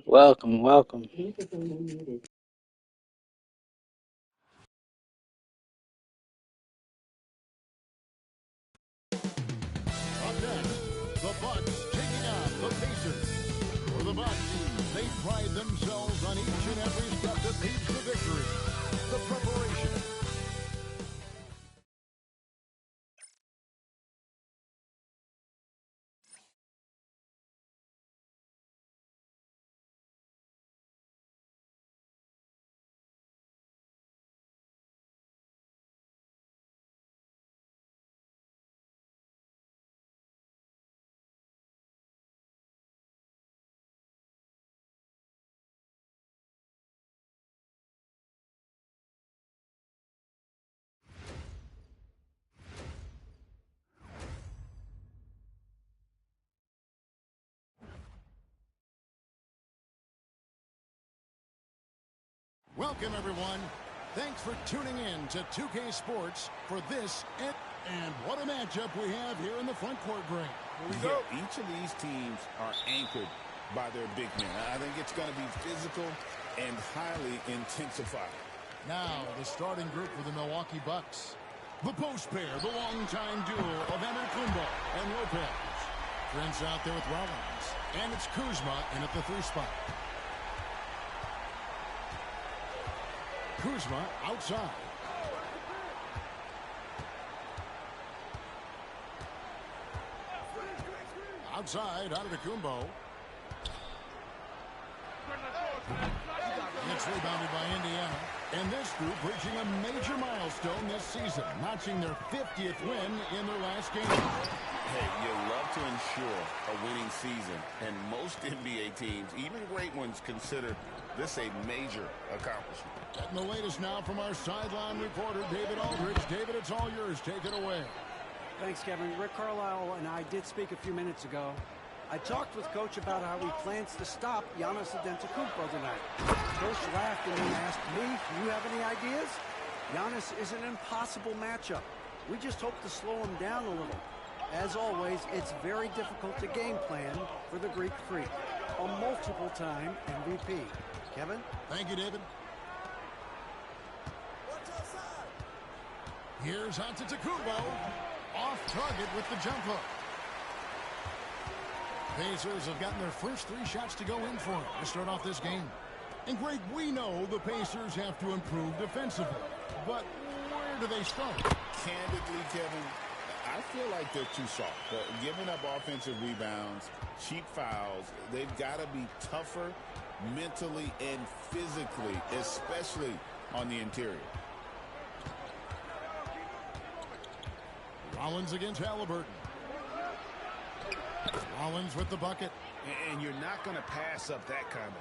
Welcome, welcome. Up next, the Bucks taking on the Pacers. For the Bucks, they pride themselves on each and every step that leads to victory. The preparation. Welcome, everyone. Thanks for tuning in to 2K Sports for this. And what a matchup we have here in the front court, Greg. Here we go. Each of these teams are anchored by their big men. I think it's going to be physical and highly intensified. Now, the starting group for the Milwaukee Bucks. The post pair, the longtime duo of Antetokounmpo and Lopez. Prince out there with Rollins. And it's Kuzma in at the 3 spot. Kuzma outside. Outside, Antetokounmpo. It's rebounded by Indiana. And this group reaching a major milestone this season, notching their 50th win in their last game. Hey, you love to ensure a winning season, and most NBA teams, even great ones, consider this a major accomplishment. Getting the latest now from our sideline reporter, David Aldridge. David, it's all yours. Take it away. Thanks, Kevin. Rick Carlisle and I did speak a few minutes ago. I talked with Coach about how he plans to stop Giannis Antetokounmpo tonight. Coach laughed and then asked me, do you have any ideas? Giannis is an impossible matchup. We just hope to slow him down a little. As always, it's very difficult to game plan for the Greek Freak, a multiple-time MVP. Kevin? Thank you, David. Here's Antetokounmpo. Off target with the jump hook. Pacers have gotten their first 3 shots to go in for him to start off this game. And Greg, we know the Pacers have to improve defensively. But where do they start? Candidly, Kevin, I feel like they're too soft. Giving up offensive rebounds, cheap fouls, they've got to be tougher mentally and physically, especially on the interior. Rollins against Halliburton. Rollins with the bucket. And you're not going to pass up that kind of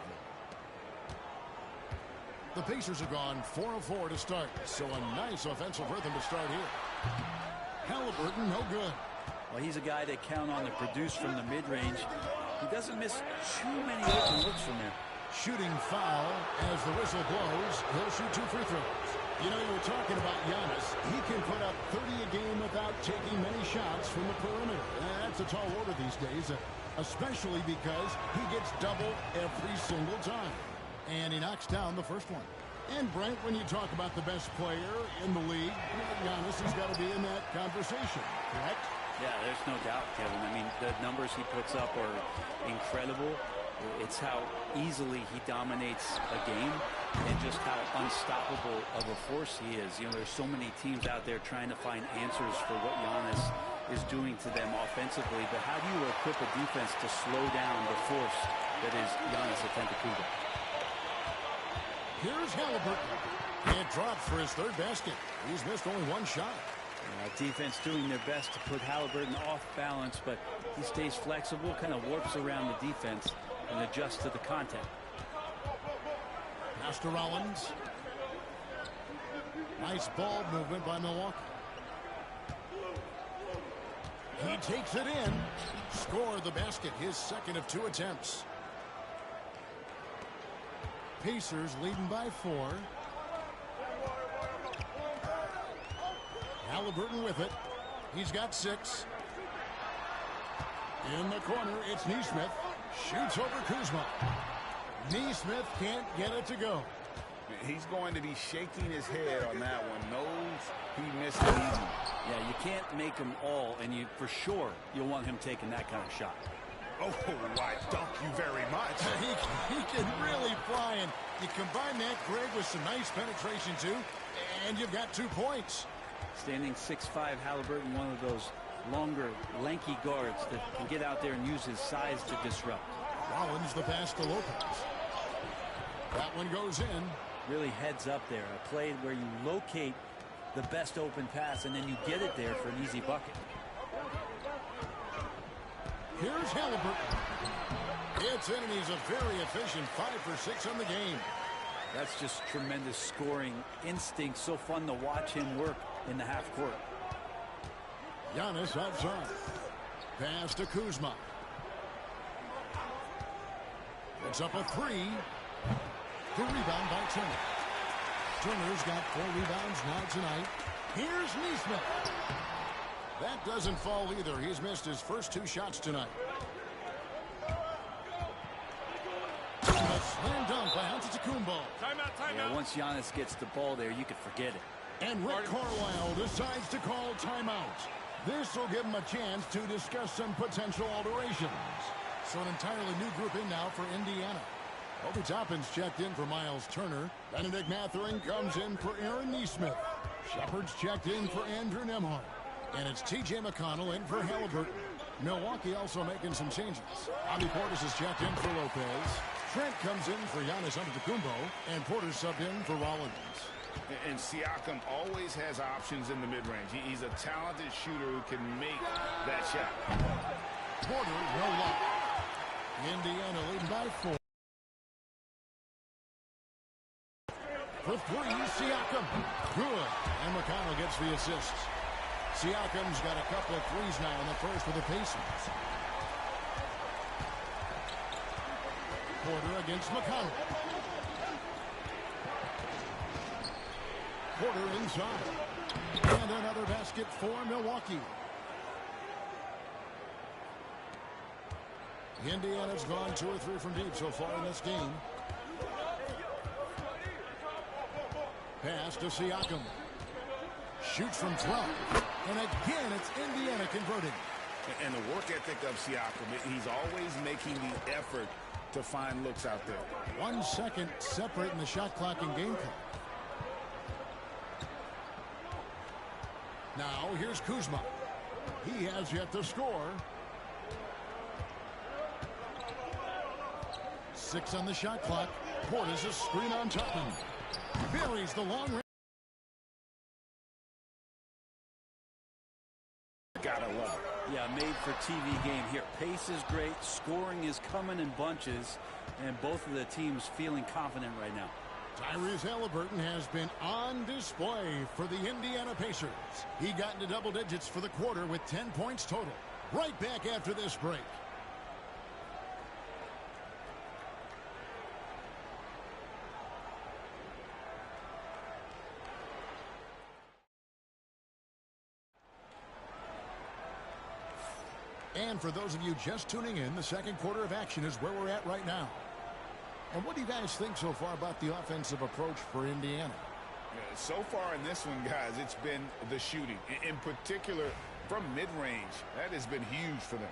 look. The Pacers have gone 4 of 4 to start, so a nice offensive rhythm to start here. Halliburton, no good. Well, he's a guy they count on to produce from the mid-range. He doesn't miss too many open looks from there. Shooting foul as the whistle blows. He'll shoot 2 free throws. You know, you were talking about Giannis. He can put up 30 a game without taking many shots from the perimeter. That's a tall order these days, especially because he gets double every single time. And he knocks down the first one. And, Brent, when you talk about the best player in the league, Giannis has got to be in that conversation, correct? Yeah, there's no doubt, Kevin. I mean, the numbers he puts up are incredible. It's how easily he dominates a game and just how unstoppable of a force he is. You know, there's so many teams out there trying to find answers for what Giannis is doing to them offensively. But how do you equip a defense to slow down the force that is Giannis Antetokounmpo? Here's Halliburton. It drops for his 3rd basket. He's missed only 1 shot. Defense doing their best to put Halliburton off balance, but he stays flexible, kind of warps around the defense and adjusts to the contact. Pass to Rollins. Nice ball movement by Milwaukee. He takes it in. Score the basket, his 2nd of 2 attempts. Pacers leading by 4. Halliburton with it. He's got 6. In the corner, it's Nesmith. Shoots over Kuzma. Neesmith can't get it to go. He's going to be shaking his head on that one. Knows he missed it easy. Yeah, you can't make them all, and for sure you'll want him taking that kind of shot. Oh, why, thank you very much. He can really fly, and you combine that, Greg, with some nice penetration, too, and you've got 2 points. Standing 6'5", Haliburton, one of those longer, lanky guards that can get out there and use his size to disrupt. Rollins the pass to Lopez. That one goes in. Really heads up there. A play where you locate the best open pass and then you get it there for an easy bucket. Here's Haliburton. It's in, and he's a very efficient 5 for 6 on the game. That's just tremendous scoring instinct. So fun to watch him work in the half court. Giannis outside. Pass to Kuzma. It's up a 3. The rebound by Turner. Turner's got 4 rebounds now tonight. Here's Neesmith. That doesn't fall either. He's missed his first 2 shots tonight. A slam dunk by Antetokounmpo. Yeah, once Giannis gets the ball there, you can forget it. And Rick Carlisle decides to call timeout. This will give him a chance to discuss some potential alterations. So an entirely new group in now for Indiana. Obi Toppin's checked in for Miles Turner. Benedict Mathurin comes in for Aaron Neesmith. Shepard's checked in for Andrew Nembhard. And it's T.J. McConnell in for Haliburton. Milwaukee also making some changes. Bobby Portis is checked in for Lopez. Trent comes in for Giannis Antetokounmpo. And Porter subbed in for Rollins. And Siakam always has options in the mid-range. He's a talented shooter who can make that shot. Porter will lock. Indiana leading by 4. For 3, Siakam. Good. And McConnell gets the assist. Siakam's got a couple of threes now in the first for the Pacers. Porter against McConnell. Porter inside. And another basket for Milwaukee. Indiana's gone 2 or 3 from deep so far in this game. Pass to Siakam. Shoots from 12. And again, it's Indiana converting. And the work ethic of Siakam, he's always making the effort to find looks out there. 1 second separating the shot clock and game clock. Now, here's Kuzma. He has yet to score. 6 on the shot clock. Portis a screen on Toppin. Buries the long range. Gotta love it. Yeah, made for TV game here. Pace is great. Scoring is coming in bunches. And both of the teams feeling confident right now. Tyrese Haliburton has been on display for the Indiana Pacers. He got into double digits for the quarter with 10 points total. Right back after this break. And for those of you just tuning in, the second quarter of action is where we're at right now. And what do you guys think so far about the offensive approach for Indiana? So far in this one, guys, it's been the shooting. In particular, from mid-range, that has been huge for them.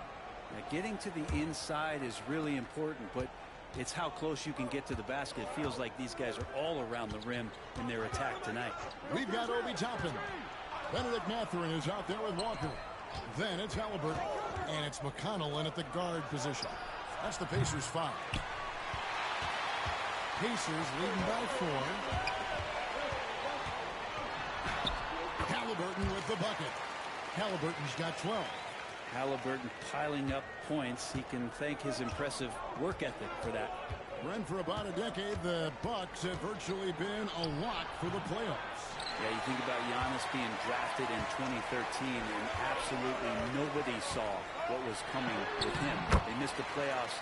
Now, getting to the inside is really important, but it's how close you can get to the basket. It feels like these guys are all around the rim in their attack tonight. We've got Obi Toppin. Benedict Mathurin is out there with Walker. Then it's Haliburton. And it's McConnell in at the guard position. That's the Pacers' 5. Pacers leading by 4. Haliburton with the bucket. Haliburton's got 12. Haliburton piling up points. He can thank his impressive work ethic for that. Run for about a decade, the Bucks have virtually been a lock for the playoffs. Yeah, you think about Giannis being drafted in 2013, and absolutely nobody saw what was coming with him. They missed the playoffs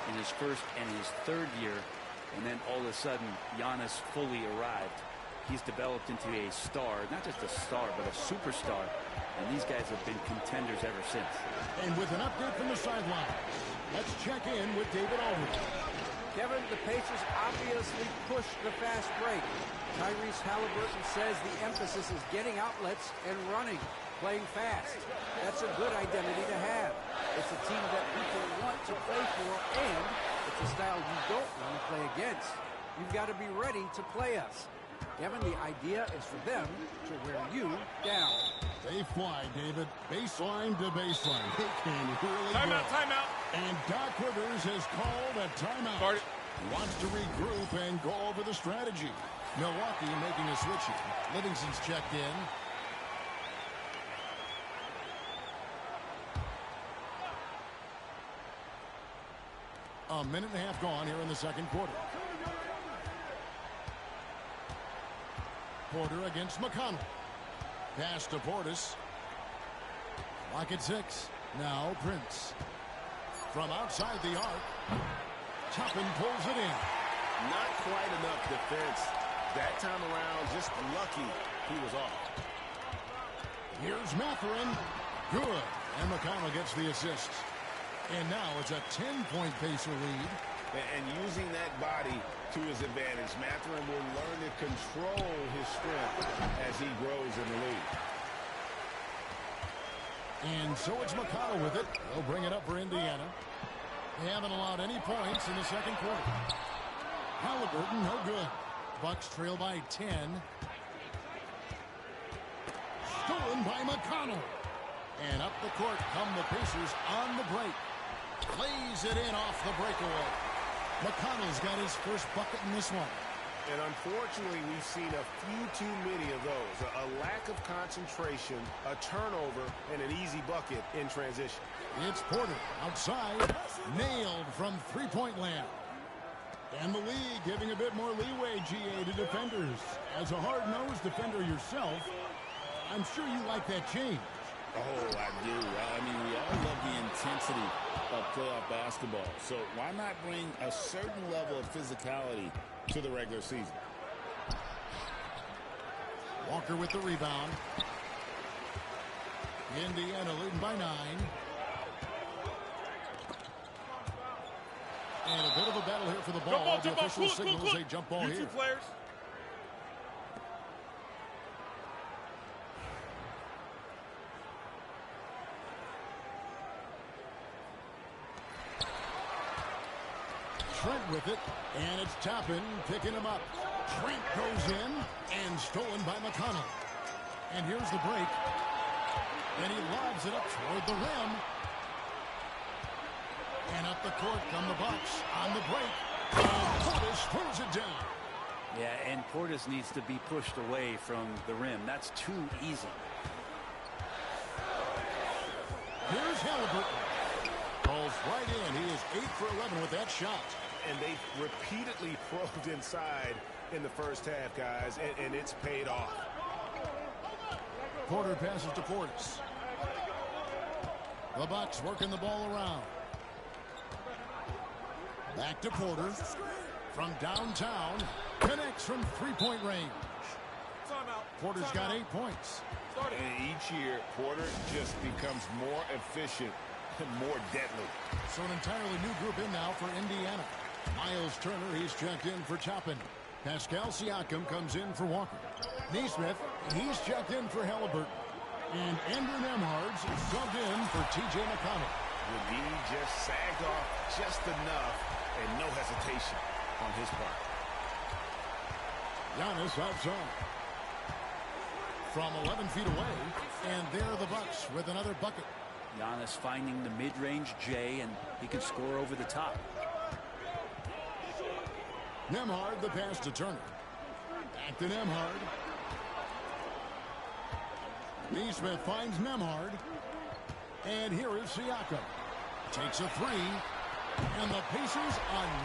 in his first and his third year, and then all of a sudden, Giannis fully arrived. He's developed into a star, not just a star, but a superstar, and these guys have been contenders ever since. And with an update from the sidelines, Let's check in with David Aldridge. Kevin, the Pacers obviously pushed the fast break. Tyrese Halliburton says the emphasis is getting outlets and running, playing fast. That's a good identity to have. It's a team that people want to play for, and it's a style you don't want to play against. You've got to be ready to play us. Kevin, the idea is for them to wear you down. They fly, David. Baseline to baseline. They can really Timeout, timeout. And Doc Rivers has called a timeout. Start it. Wants to regroup and go over the strategy. Milwaukee making a switch here. Livingston's checked in. A minute and a half gone here in the second quarter. Porter against McConnell. Pass to Portis. Lock at 6. Now Prince. From outside the arc. Toppin pulls it in. Not quite enough defense. That time around, just lucky he was off. Here's Mathurin. Good. And McConnell gets the assist. And now it's a 10-point Pacer lead. And using that body to his advantage, Mathurin will learn to control his strength as he grows in the league. And so it's McConnell with it. They'll bring it up for Indiana. They haven't allowed any points in the second quarter. Halliburton, no good. Bucks trail by 10. Stolen by McConnell. And up the court come the Pacers on the break. Plays it in off the breakaway. McConnell's got his first bucket in this one. And unfortunately, we've seen a few too many of those. A lack of concentration, a turnover, and an easy bucket in transition. It's Porter outside. Nailed from three-point land. And the league giving a bit more leeway, GA, to defenders. As a hard-nosed defender yourself, I'm sure you like that change. Oh, I do. I mean, we all love the intensity of playoff basketball. So why not bring a certain level of physicality to the regular season? Walker with the rebound. Indiana leading by 9. And a bit of a battle here for the ball. The official signals a jump ball here. Players. Trent with it, and it's Toppin picking him up. Trent goes in, and stolen by McConnell. And here's the break. And he lobs it up toward the rim. And up the court come the Bucks on the break. And Portis throws it down. Yeah, and Portis needs to be pushed away from the rim. That's too easy. Here's Halliburton. Calls right in. He is 8 for 11 with that shot. And they repeatedly probed inside in the first half, guys, and it's paid off. Porter passes to Portis. The Bucks working the ball around. Back to Porter. From downtown. Connects from three-point range. Porter's got 8 points. And each year, Porter just becomes more efficient and more deadly. So an entirely new group in now for Indiana. Miles Turner, he's checked in for Toppin. Pascal Siakam comes in for Walker. Nesmith, he's checked in for Halliburton. And Andrew Nembhard's subbed in for T.J. McConnell. McGee just sagged off just enough, and no hesitation on his part. Giannis outside. From 11 feet away, and there the Bucks with another bucket. Giannis finding the mid-range J, and he can score over the top. Nembhard, the pass to Turner. Back to Nembhard. Nesmith finds Nembhard. And here is Siakam. Takes a three. And the Pacers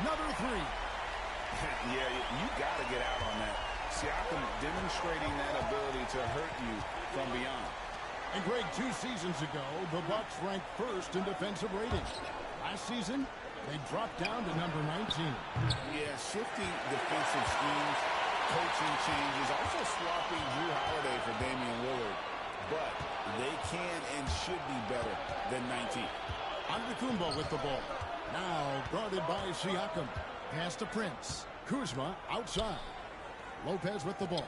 another three. Yeah, you got to get out on that. Siakam demonstrating that ability to hurt you from beyond. And Greg, 2 seasons ago, the Bucks ranked first in defensive rating. Last season, they dropped down to number 19. Yeah, shifting defensive schemes, coaching changes, also swapping Drew Holiday for Damian Lillard. But they can and should be better than 19. Antetokounmpo with the ball. Now guarded by Siakam. Pass to Prince. Kuzma outside. Lopez with the ball.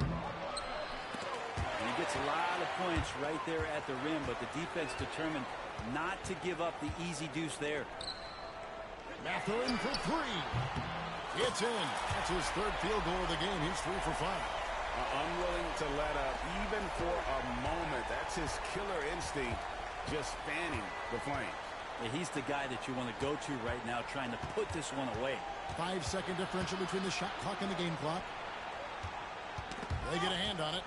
And he gets a lot of points right there at the rim, but the defense determined not to give up the easy deuce there. Mathurin for three. It's in. That's his third field goal of the game. He's 3 for 5. Unwilling to let up even for a moment. That's his killer instinct, just fanning the flame. Yeah, he's the guy that you want to go to right now, trying to put this one away. 5-second differential between the shot clock and the game clock. They get a hand on it.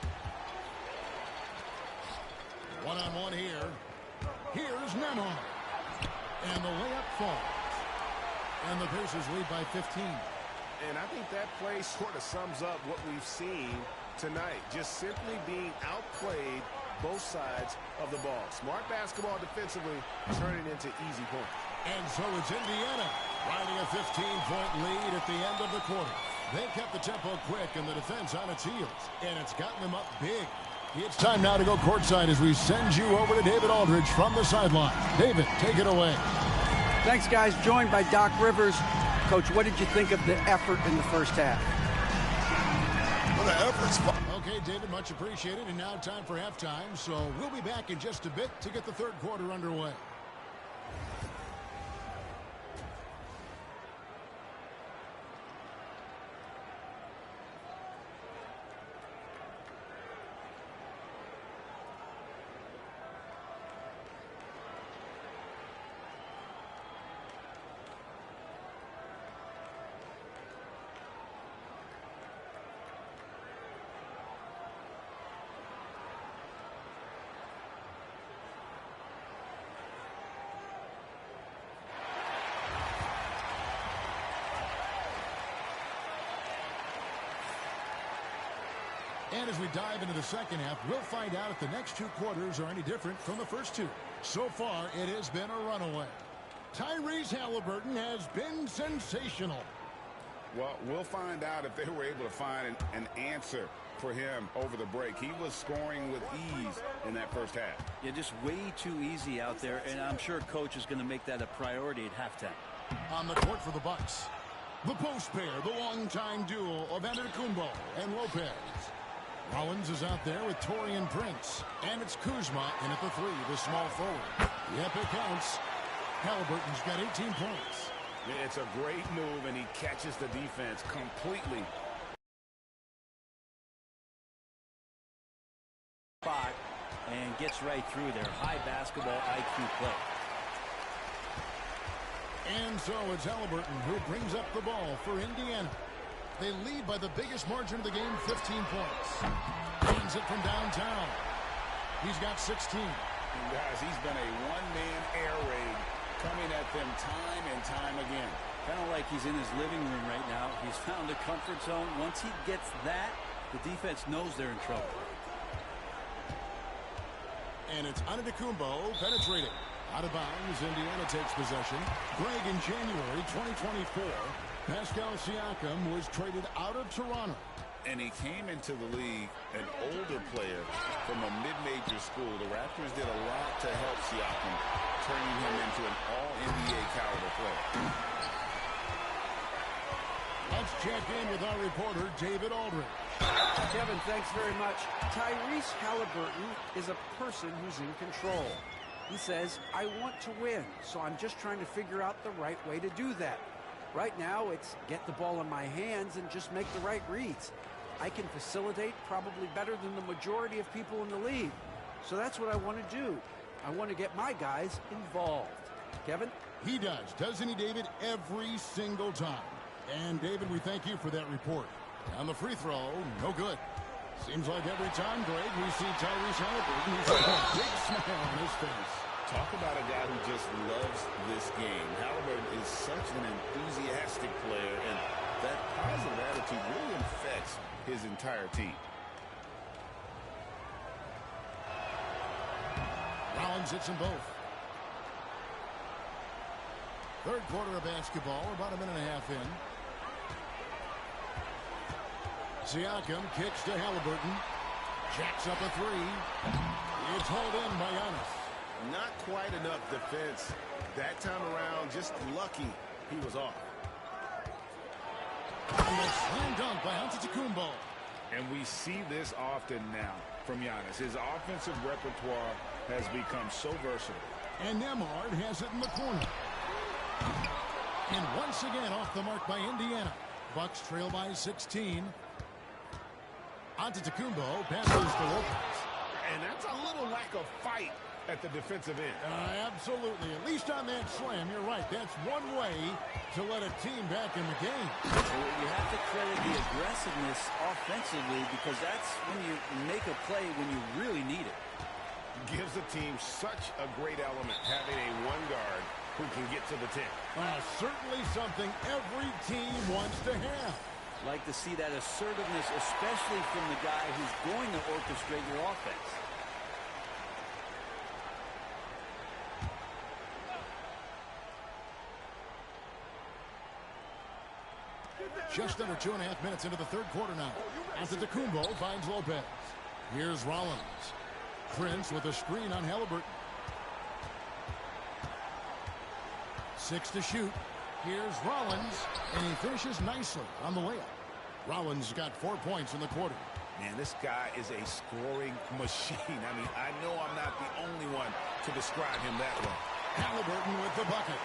One-on-one here. Here's Nemhard. And the layup falls. And the Pacers lead by 15. And I think that play sort of sums up what we've seen tonight. Just simply being outplayed both sides of the ball. Smart basketball defensively, turning into easy points. And so it's Indiana riding a 15-point lead at the end of the quarter. They kept the tempo quick and the defense on its heels. And it's gotten them up big. It's time now to go courtside as we send you over to David Aldridge from the sideline. David, take it away. Thanks, guys. Joined by Doc Rivers. Coach, what did you think of the effort in the first half? Well, the effort's fun. Okay, David, much appreciated. And now time for halftime. So we'll be back in just a bit to get the third quarter underway. And as we dive into the second half, we'll find out if the next two quarters are any different from the first two. So far, it has been a runaway. Tyrese Halliburton has been sensational. Well, we'll find out if they were able to find an answer for him over the break. He was scoring with ease in that first half. Yeah, just way too easy out there, and I'm sure Coach is going to make that a priority at halftime. On the court for the Bucks, the post pair, the longtime duo of Antetokounmpo and Lopez. Rollins is out there with Taurean Prince. And it's Kuzma in at the three, the small forward. Yep, it counts. Halliburton's got 18 points. Yeah, it's a great move, and he catches the defense completely. Spot and gets right through there. High basketball IQ play. And so it's Halliburton who brings up the ball for Indiana. They lead by the biggest margin of the game, 15 points. Gains it from downtown. He's got 16. And guys, he's been a one-man air raid coming at them time and time again. Kind of like he's in his living room right now. He's found a comfort zone. Once he gets that, the defense knows they're in trouble. And it's Antetokounmpo penetrating. Out of bounds, Indiana takes possession. Greg, in January 2024, Pascal Siakam was traded out of Toronto. And he came into the league an older player from a mid-major school. The Raptors did a lot to help Siakam, turning him into an all-NBA caliber player. Let's check in with our reporter, David Aldridge. Kevin, thanks very much. Tyrese Halliburton is a person who's in control. He says, I want to win, so I'm just trying to figure out the right way to do that. Right now, it's get the ball in my hands and just make the right reads. I can facilitate probably better than the majority of people in the league. So that's what I want to do. I want to get my guys involved. Kevin? He does, doesn't he, David? Every single time. And, David, we thank you for that report. On the free throw, no good. Seems like every time, Greg, we see Tyrese Halliburton, he's got a big smile on his face. Talk about a guy who just loves this game. Halliburton is such an enthusiastic player, and that positive attitude really affects his entire team. Rollins hits them both. Third quarter of basketball, about a minute and a half in. Siakam kicks to Halliburton. Jacks up a three. It's hauled in by Giannis. Not quite enough defense. That time around, just lucky he was off. And a slam dunk by Antetokounmpo. And we see this often now from Giannis. His offensive repertoire has become so versatile. And Nembhard has it in the corner. And once again off the mark by Indiana. Bucks trail by 16. Antetokounmpo passes to Lopez. And that's a little lack of fight at the defensive end. Absolutely. At least on that slam, you're right. That's one way to let a team back in the game. You have to credit the aggressiveness offensively because that's when you make a play when you really need it. Gives the team such a great element having a one guard who can get to the 10. Certainly something every team wants to have. Like to see that assertiveness, especially from the guy who's going to orchestrate your offense. Just under 2.5 minutes into the third quarter now. Antetokounmpo finds Lopez. Here's Rollins. Prince with a screen on Halliburton. 6 to shoot. Here's Rollins, and he finishes nicely on the layup. Rollins got 4 points in the quarter. Man, this guy is a scoring machine. I mean, I know I'm not the only one to describe him that way. Halliburton with the bucket.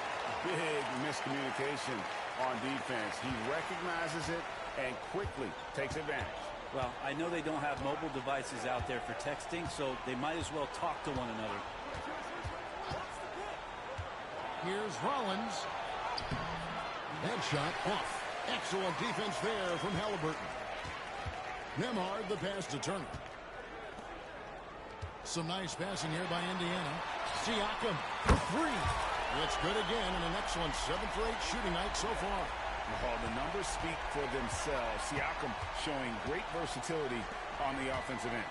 Big miscommunication on defense. He recognizes it and quickly takes advantage. Well, I know they don't have mobile devices out there for texting, so they might as well talk to one another. Here's Rollins. Headshot off. Excellent defense there from Halliburton. Nembhard the pass to Turner. Some nice passing here by Indiana. Siakam for 3. It's good again, and an excellent 7 for 8 shooting night so far. Oh, the numbers speak for themselves. Siakam showing great versatility on the offensive end.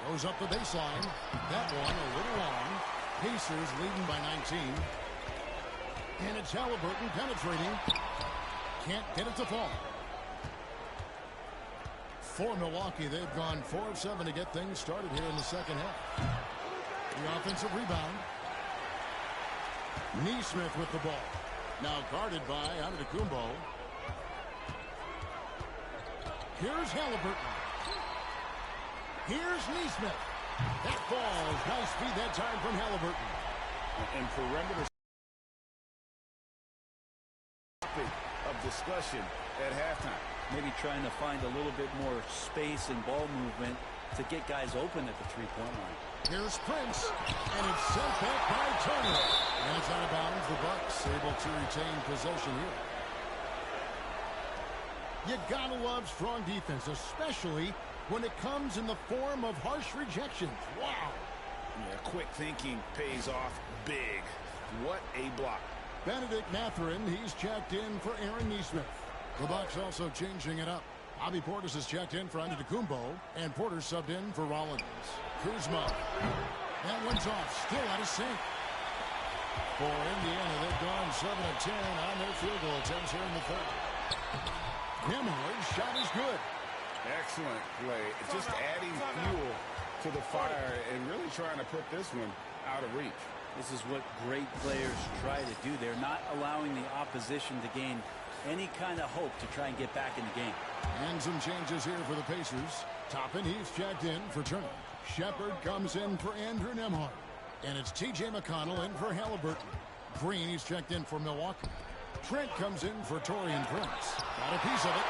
Goes up the baseline. That one a little long. Pacers leading by 19. And it's Halliburton penetrating. Can't get it to fall. For Milwaukee, they've gone 4 of 7 to get things started here in the second half. The offensive rebound. Nesmith with the ball. Now guarded by Antetokounmpo. Here's Halliburton. Here's Nesmith. That falls. Nice feed that time from Halliburton. And perimeter of discussion at halftime. Maybe trying to find a little bit more space and ball movement to get guys open at the three-point line. Here's Prince, and it's sent back by Turner. And it's out of bounds. The Bucks able to retain possession here. You gotta love strong defense, especially when it comes in the form of harsh rejections. Wow. Yeah, quick thinking pays off big. What a block. Benedict Mathurin, he's checked in for Aaron Nesmith. The Bucks also changing it up. Bobby Portis is checked in for Antetokounmpo, and Porter subbed in for Rollins. Kuzma. That one's off. Still out of sync. For Indiana, they've gone 7 of 10 on their field goal attempts here in the third. Nembhard's shot is good. Excellent play. Just adding fuel to the fire and really trying to put this one out of reach. This is what great players try to do. They're not allowing the opposition to gain any kind of hope to try and get back in the game. And some changes here for the Pacers. Toppin, he's checked in for Turner. Shepard comes in for Andrew Nembhard. And it's T.J. McConnell in for Halliburton. Green, he's checked in for Milwaukee. Trent comes in for Taurean Prince. Got a piece of it.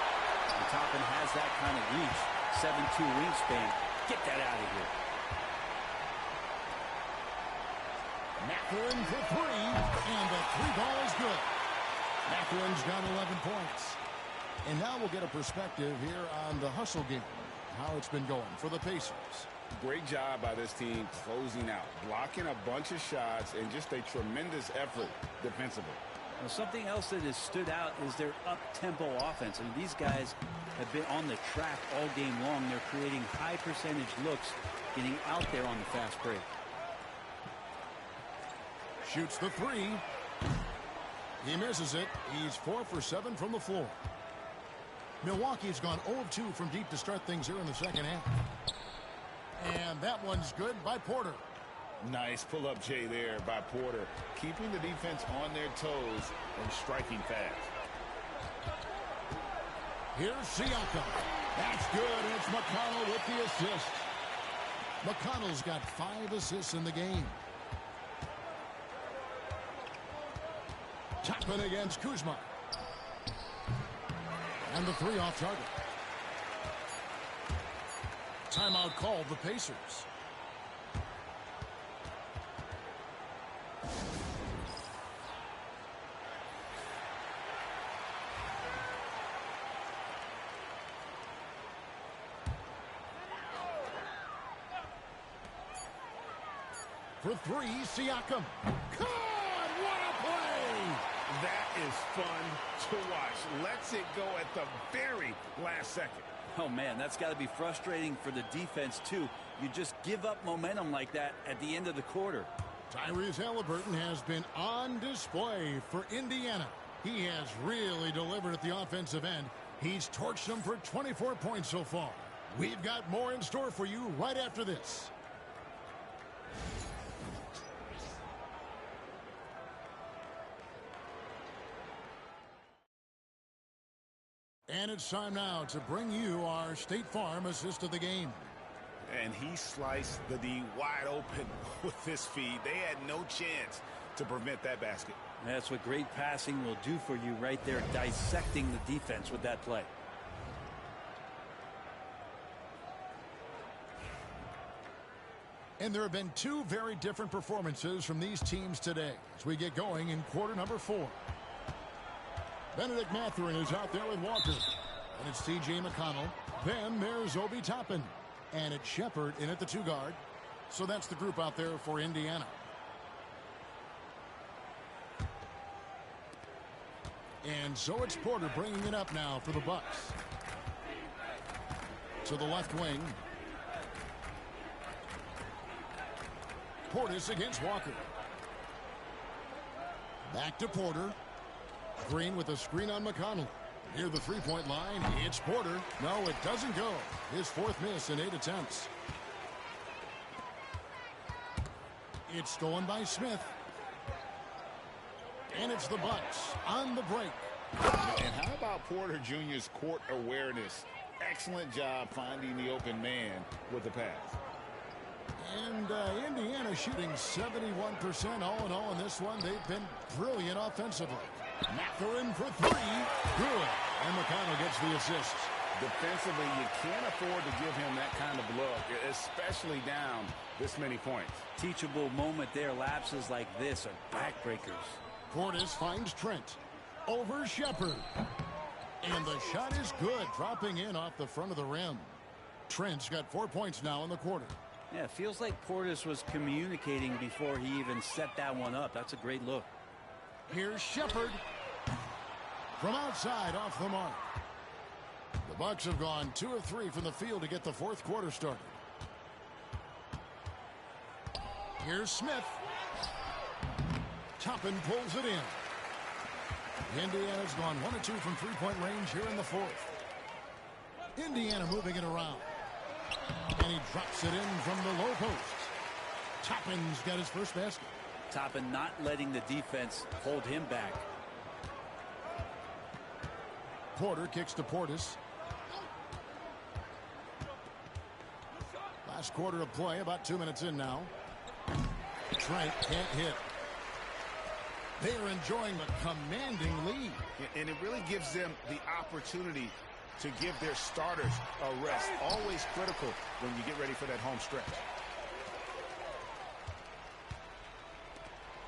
Toppin has that kind of reach. 7'2" wingspan. Get that out of here. Mathurin for 3. And the 3-ball is good. Mathurin's got 11 points. And now we'll get a perspective here on the hustle game. How it's been going for the Pacers. Great job by this team closing out, blocking a bunch of shots, and just a tremendous effort defensively. Well, something else that has stood out is their up-tempo offense. I mean, these guys have been on the track all game long. They're creating high-percentage looks, getting out there on the fast break. Shoots the 3. He misses it. He's 4 for 7 from the floor. Milwaukee's gone 0 of 2 from deep to start things here in the second half. And that one's good by Porter. Nice pull-up J there by Porter, keeping the defense on their toes and striking fast. Here's Siakam. That's good. And it's McConnell with the assist. McConnell's got 5 assists in the game. Toppin against Kuzma. And the 3 off target. Timeout called the Pacers. For 3, Siakam. God, what a play! That is fun to watch. Lets it go at the very last second. Oh, man, that's got to be frustrating for the defense, too. You just give up momentum like that at the end of the quarter. Tyrese Halliburton has been on display for Indiana. He has really delivered at the offensive end. He's torched them for 24 points so far. We've got more in store for you right after this. And it's time now to bring you our State Farm assist of the game. And he sliced the D wide open with this feed. They had no chance to prevent that basket. That's what great passing will do for you right there, dissecting the defense with that play. And there have been 2 very different performances from these teams today as we get going in quarter number 4. Benedict Mathurin is out there with Walker. And it's T.J. McConnell. Then there's Obi Toppin. And it's Shepherd in at the 2 guard. So that's the group out there for Indiana. And so it's Porter bringing it up now for the Bucks. To the left wing. Portis against Walker. Back to Porter. Green with a screen on McConnell. Near the 3-point line, it's Porter. No, it doesn't go. His 4th miss in 8 attempts. It's stolen by Smith. And it's the Bucks on the break. And how about Porter Jr.'s court awareness? Excellent job finding the open man with the pass. And Indiana shooting 71% all in all in this one. They've been brilliant offensively. Mathurin for 3. Good. And McConnell gets the assist. Defensively, you can't afford to give him that kind of look, especially down this many points. Teachable moment there. Lapses like this are backbreakers. Portis finds Trent. Over Shepherd. And the shot is good, dropping in off the front of the rim. Trent's got 4 points now in the quarter. Yeah, it feels like Portis was communicating before he even set that one up. That's a great look. Here's Shepherd. From outside, off the mark. The Bucks have gone 2 of 3 from the field to get the 4th quarter started. Here's Smith. Toppin pulls it in. Indiana's gone 1 of 2 from 3-point range here in the 4th. Indiana moving it around. And he drops it in from the low post. Toppin's got his first basket. Toppin not letting the defense hold him back. Porter kicks to Portis. Last quarter of play, about 2 minutes in now. Trent can't hit. They are enjoying the commanding lead. And it really gives them the opportunity to give their starters a rest. Always critical when you get ready for that home stretch.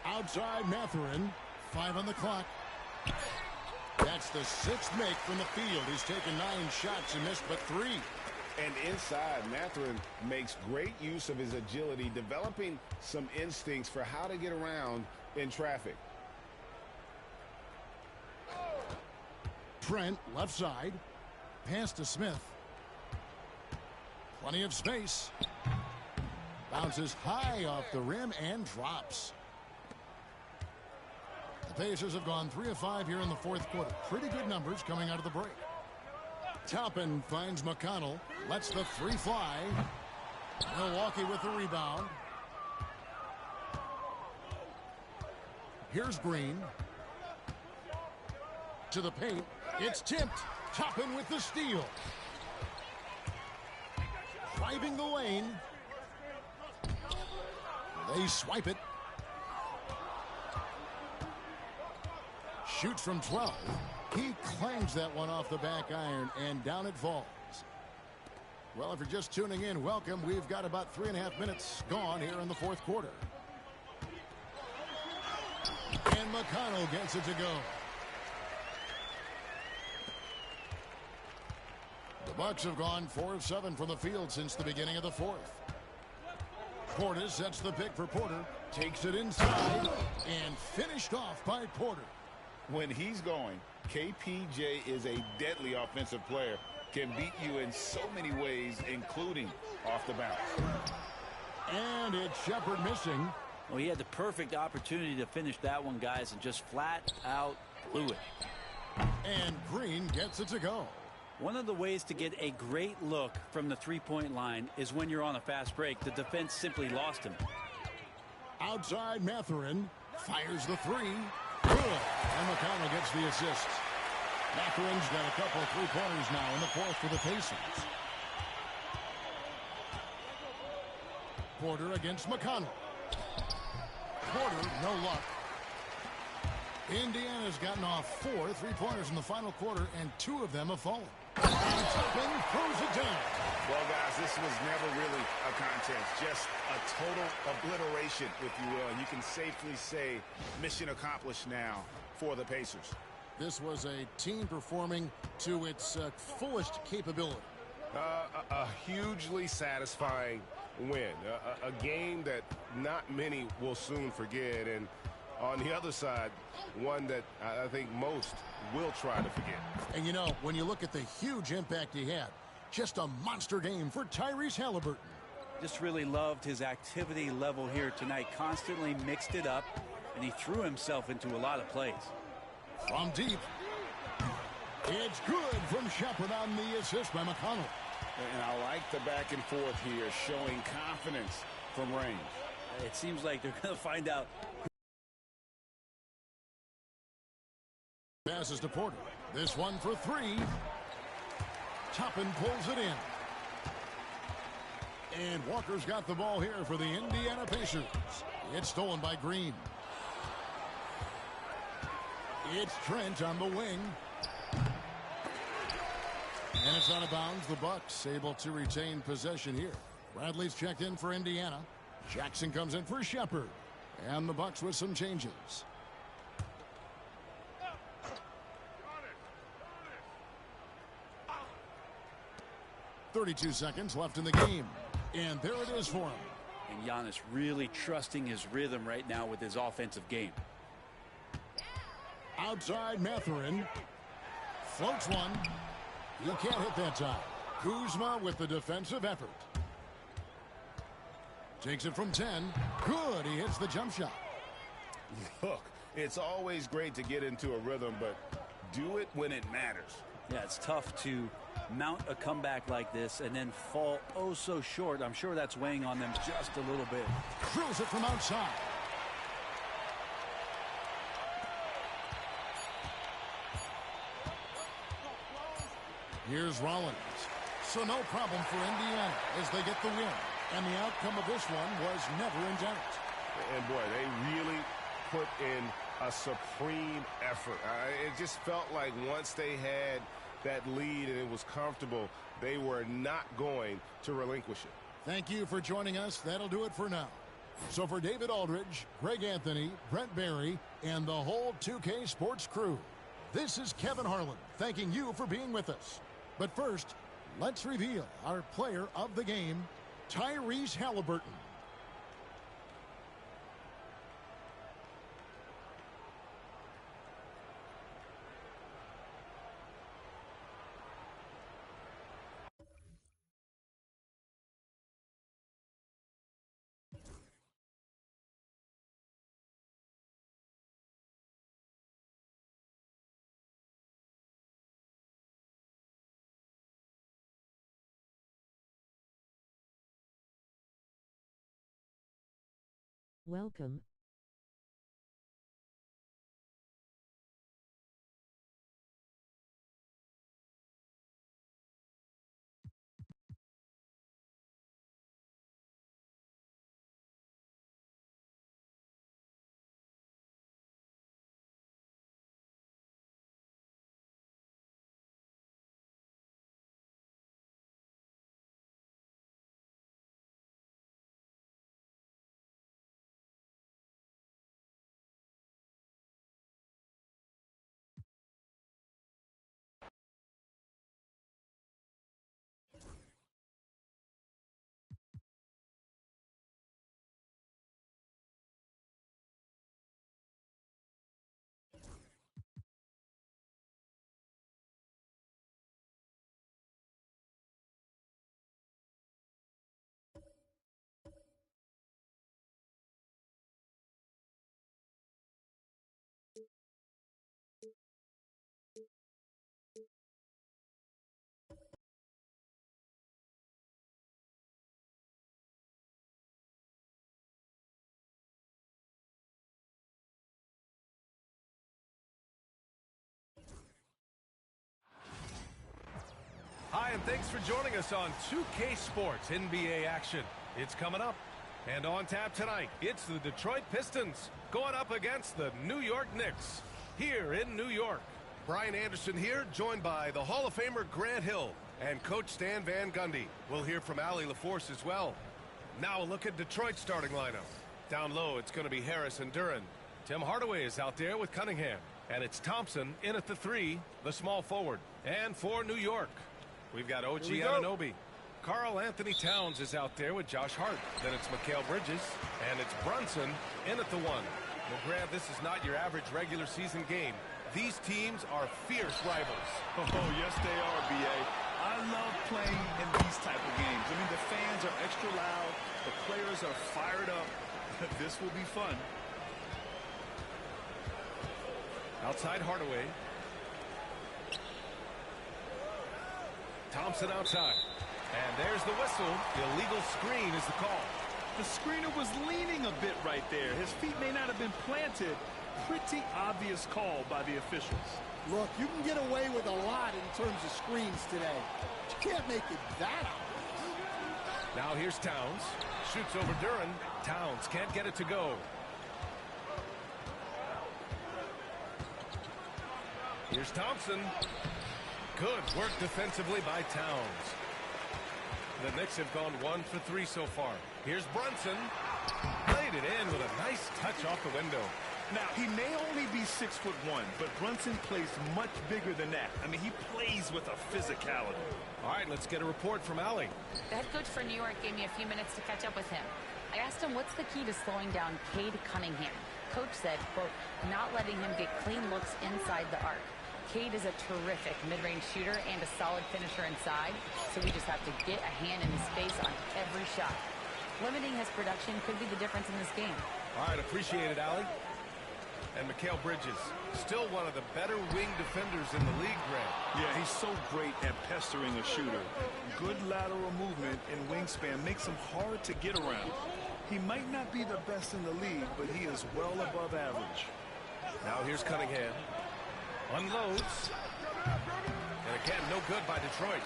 Outside Mathurin. 5 on the clock. That's the 6th make from the field. He's taken 9 shots and missed but 3. And inside, Mathurin makes great use of his agility, developing some instincts for how to get around in traffic. Trent, left side. Pass to Smith. Plenty of space. Bounces high off the rim and drops. The Pacers have gone 3 of 5 here in the 4th quarter. Pretty good numbers coming out of the break. Toppin finds McConnell. Lets the 3 fly. Milwaukee with the rebound. Here's Green. To the paint. It's tipped. Toppin with the steal. Driving the lane. They swipe it. Shoots from 12. He clangs that one off the back iron, and down it falls. Well, if you're just tuning in, welcome. We've got about 3.5 minutes gone here in the fourth quarter. And McConnell gets it to go. The Bucks have gone 4 of 7 from the field since the beginning of the fourth. Portis sets the pick for Porter. Takes it inside and finished off by Porter. When he's going, KPJ is a deadly offensive player. Can beat you in so many ways, including off the bounce. And it's Shepherd missing. Well, he had the perfect opportunity to finish that one, guys, and just flat out blew it. And Green gets it to go. One of the ways to get a great look from the three-point line is when you're on a fast break. The defense simply lost him. Outside Mathurin fires the three. Good. And McConnell gets the assist. Mathurin's got a couple of three-pointers now in the fourth for the Pacers. Porter against McConnell. Porter, no luck. Indiana's gotten off 4 three-pointers in the final quarter, and 2 of them have fallen. And Toppin throws it down. Well, guys, this was never really a contest. Just a total obliteration, if you will. And you can safely say mission accomplished now for the Pacers. This was a team performing to its fullest capability. A hugely satisfying win. A game that not many will soon forget. And on the other side, one that I think most will try to forget. And, you know, when you look at the huge impact he had, just a monster game for Tyrese Haliburton. Just really loved his activity level here tonight. Constantly mixed it up, and he threw himself into a lot of plays. From deep. It's good from Shepherd on the assist by McConnell. And I like the back and forth here, showing confidence from range. It seems like they're going to find out. Passes to Porter. This one for 3. Toppin pulls it in. And Walker's got the ball here for the Indiana Pacers. It's stolen by Green. It's Trent on the wing. And it's out of bounds. The Bucks able to retain possession here. Bradley's checked in for Indiana. Jackson comes in for Shepherd. And the Bucks with some changes. .32 seconds left in the game. And there it is for him. And Giannis really trusting his rhythm right now with his offensive game. Outside Mathurin. Floats one. He can't hit that time. Kuzma with the defensive effort. Takes it from 10. Good. He hits the jump shot. Look, it's always great to get into a rhythm, but do it when it matters. Yeah, it's tough to mount a comeback like this and then fall oh so short. I'm sure that's weighing on them just a little bit. Throws it from outside. Here's Rollins. So no problem for Indiana as they get the win. And the outcome of this one was never in doubt. And, boy, they really put in a supreme effort. It just felt like once they had that lead and it was comfortable, they were not going to relinquish it. Thank you for joining us. That'll do it for now. So for David Aldridge, Greg Anthony, Brent Barry, and the whole 2K Sports crew, this is Kevin Harlan thanking you for being with us. But first, let's reveal our player of the game, Tyrese Haliburton. Welcome. thanks for joining us on 2K Sports NBA action. It's coming up. And on tap tonight, it's the Detroit Pistons going up against the New York Knicks here in New York. Brian Anderson here, joined by the Hall of Famer Grant Hill and Coach Stan Van Gundy. We'll hear from Allie LaForce as well. Now a look at Detroit's starting lineup. Down low, it's going to be Harris and Duren. Tim Hardaway is out there with Cunningham. And it's Thompson in at the 3, the small forward. And for New York, we've got OG Anunoby. Karl Anthony Towns is out there with Josh Hart. Then it's Mikal Bridges. And it's Brunson in at the 1. Well, Grant, this is not your average regular season game. These teams are fierce rivals. Oh, yes, they are, B.A. I love playing in these type of games. I mean, the fans are extra loud. The players are fired up. This will be fun. Outside Hardaway. Thompson outside. And there's the whistle. Illegal screen is the call. The screener was leaning a bit right there. His feet may not have been planted. Pretty obvious call by the officials. Look, you can get away with a lot in terms of screens today. You can't make it that obvious. Now here's Towns. Shoots over Duren. Towns can't get it to go. Here's Thompson. Good work defensively by Towns. The Knicks have gone 1 for 3 so far. Here's Brunson. Played it in with a nice touch off the window. Now, he may only be 6'1", but Brunson plays much bigger than that. I mean, he plays with a physicality. All right, let's get a report from Allie. The head coach for New York gave me a few minutes to catch up with him. I asked him what's the key to slowing down Cade Cunningham. Coach said, quote, not letting him get clean looks inside the arc. Cade is a terrific mid-range shooter and a solid finisher inside, so we just have to get a hand in his face on every shot. Limiting his production could be the difference in this game. All right, appreciate it, Allie. And Mikal Bridges, still one of the better wing defenders in the league, Grant. Yeah, he's so great at pestering a shooter. Good lateral movement and wingspan makes him hard to get around. He might not be the best in the league, but he is well above average. Now here's Cunningham. Unloads. And again, no good by Detroit.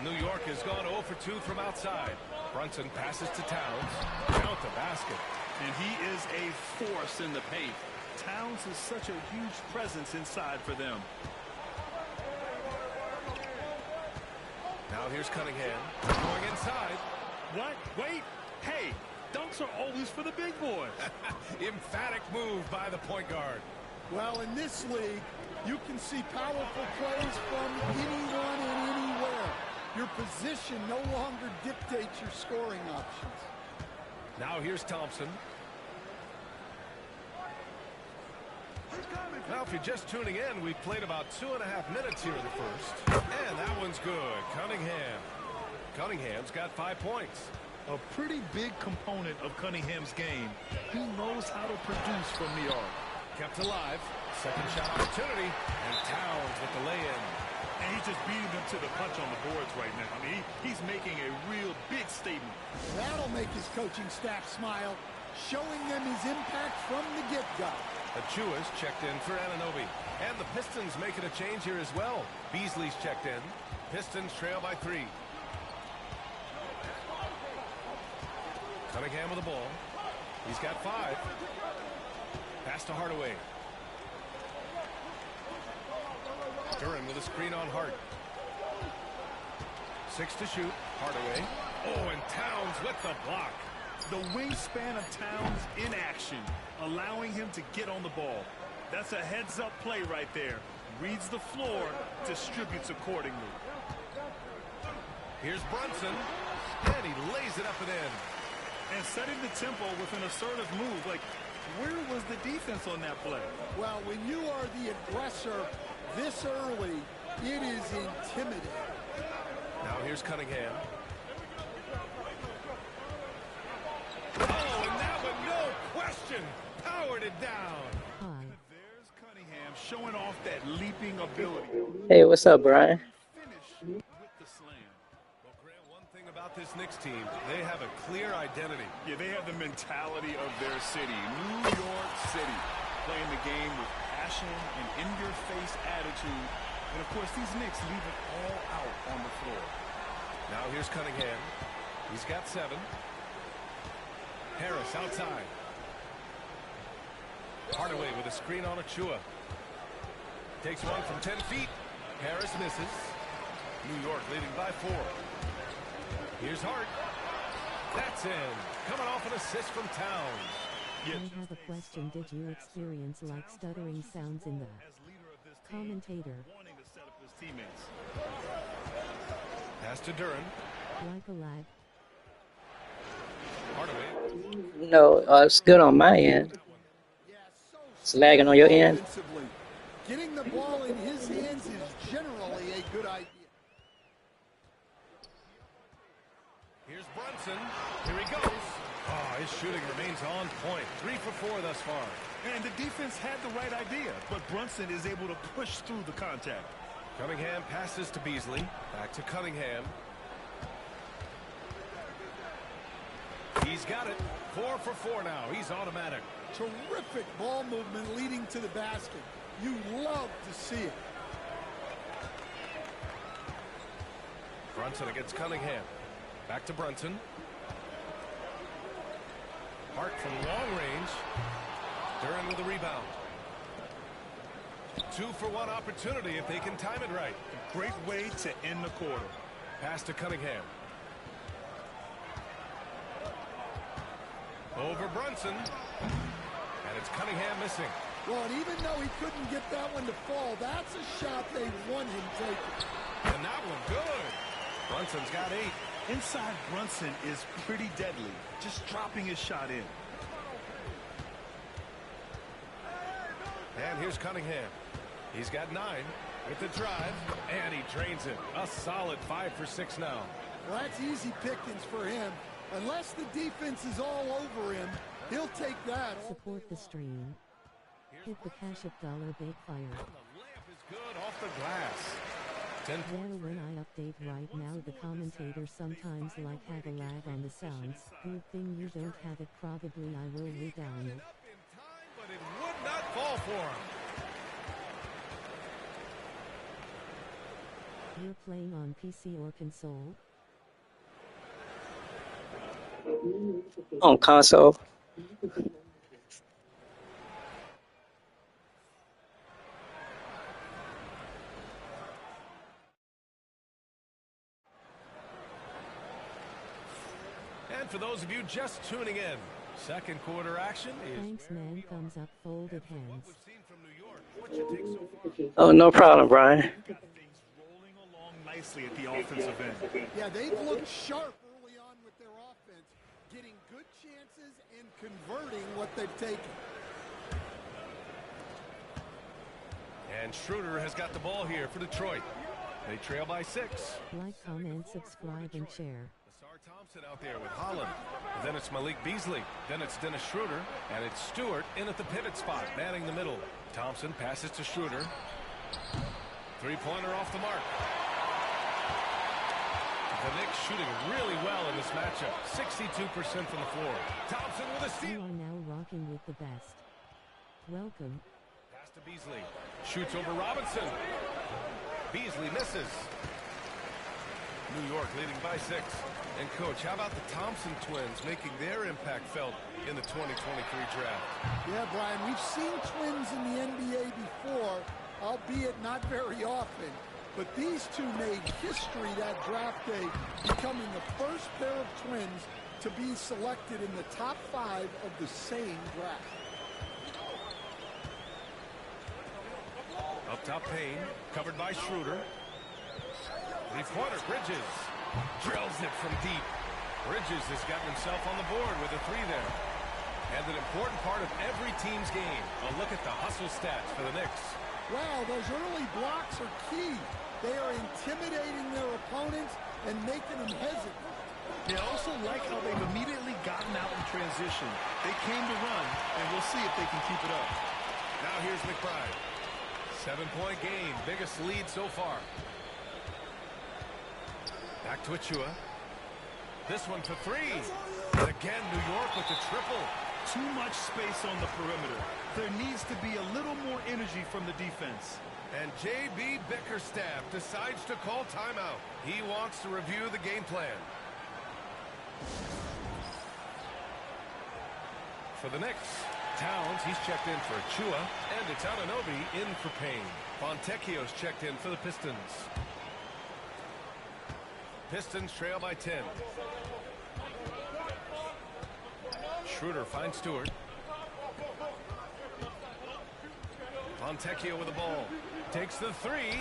New York has gone 0 for 2 from outside. Brunson passes to Towns. Count the basket. And he is a force in the paint. Towns is such a huge presence inside for them. Now here's Cunningham. Going inside. What? Wait. Hey, dunks are always for the big boys. Emphatic move by the point guard. Well, in this league, you can see powerful plays from anyone and anywhere. Your position no longer dictates your scoring options. Now here's Thompson. Now, if you're just tuning in, we've played about 2.5 minutes here in the first. And that one's good. Cunningham's got 5 points. A pretty big component of Cunningham's game. He knows how to produce from the arc. Kept alive. Second shot opportunity. And Towns with the lay-in. And he's just beating them to the punch on the boards right now. I mean, he's making a real big statement. That'll make his coaching staff smile, showing them his impact from the get-go. Achiuwa's checked in for Anunoby. And the Pistons making a change here as well. Beasley's checked in. Pistons trail by 3. Cunningham with the ball. He's got 5. Pass to Hardaway. Duren with a screen on Hart. 6 to shoot. Hardaway. Oh, and Towns with the block. The wingspan of Towns in action, allowing him to get on the ball. That's a heads-up play right there. Reads the floor, distributes accordingly. Here's Brunson, and he lays it up and in. And setting the tempo with an assertive move. Like, where was the defense on that play? Well, when you are the aggressor this early, it is intimidating. Now here's Cunningham. Oh, and that one, no question, powered it down. There's Cunningham showing off that leaping ability. Hey, what's up, Brian? Finish with the slam. Well, Grant, one thing about this Knicks team, they have a clear identity. Yeah, they have the mentality of their city, New York City, playing the game with passion and in-your-face attitude. And, of course, these Knicks leave it all out on the floor. Now here's Cunningham. He's got 7. Harris outside. Hardaway with a screen on Achua. Takes one from 10 feet. Harris misses. New York leading by 4. Here's Hart. That's in. Coming off an assist from Towns. I have a question. Did you experience like stuttering sounds in the commentator? Pass to Duran. Like a lag? Hardaway. No, it's good on my end. It's lagging on your end. Getting the ball in his hands is generally a good idea. Here's Brunson. Here he goes. Oh, his shooting remains on point. 3 for 4 thus far. And the defense had the right idea, but Brunson is able to push through the contact. Cunningham passes to Beasley. Back to Cunningham. He's got it. 4 for 4 now. He's automatic. Terrific ball movement leading to the basket. You love to see it. Brunson against Cunningham. Back to Brunson. Hart from long range. Duran with the rebound. 2 for 1 opportunity if they can time it right. Great way to end the quarter. Pass to Cunningham. Over Brunson. And it's Cunningham missing. Well, and even though he couldn't get that one to fall, that's a shot they want him taking. And that one good. Brunson's got 8. Inside Brunson is pretty deadly. Just dropping his shot in. And here's Cunningham. He's got 9 with the drive. And he drains it. A solid 5 for 6 now. Well, that's easy pickings for him. Unless the defense is all over him, he'll take that. Support the stream. Hit the cash up dollar big fire. The layup is good off the glass. 10 Well, when I update right now, the commentator sometimes like have a lag on the sounds. Good thing you don't have it. Probably I will re-down it. up in time, but it would not fall for him. You're playing on PC or console? On console. And for those of you just tuning in, second quarter action is Thanks, man. Thumbs up, folded hands. we've seen from New York. What's your take so far? Oh, no problem, Brian. Got things rolling along nicely at the offensive end. Yeah, they've looked sharp early on with their offense, getting good chances and converting what they've taken. And Schroeder has got the ball here for Detroit. They trail by 6. Like, comment, subscribe, and share. Asar Thompson out there with Holland. Then it's Malik Beasley. Then it's Dennis Schroeder. And it's Stewart in at the pivot spot, manning the middle. Thompson passes to Schroeder. Three-pointer off the mark. The Knicks shooting really well in this matchup. 62% from the floor. Thompson with a You steal. are now rocking with the best. Welcome. Pass to Beasley. Shoots over Robinson. Beasley misses. New York leading by 6. And, Coach, how about the Thompson twins making their impact felt in the 2023 draft? Yeah, Brian, we've seen twins in the NBA before, albeit not very often. But these two made history that draft day, becoming the first pair of twins to be selected in the top 5 of the same draft. Up top, Payne, covered by Schroeder. Three-pointer, Bridges. Drills it from deep. Bridges has gotten himself on the board with a 3 there. And an important part of every team's game. A look at the hustle stats for the Knicks. Wow, those early blocks are key. They are intimidating their opponents and making them hesitant. They also like how they've immediately gotten out in transition. They came to run, and we'll see if they can keep it up. Now here's McBride. 7-point game, biggest lead so far. Back to Achua. This one for 3. And again, New York with the triple. too much space on the perimeter. There needs to be a little more energy from the defense. And J.B. Bickerstaff decides to call timeout. He wants to review the game plan. For the Knicks, Towns, he's checked in for Achua, and it's Anunoby in for Payne. Fontecchio's checked in for the Pistons. Pistons trail by 10. Schroeder finds Stewart. Fontecchio with the ball. Takes the three.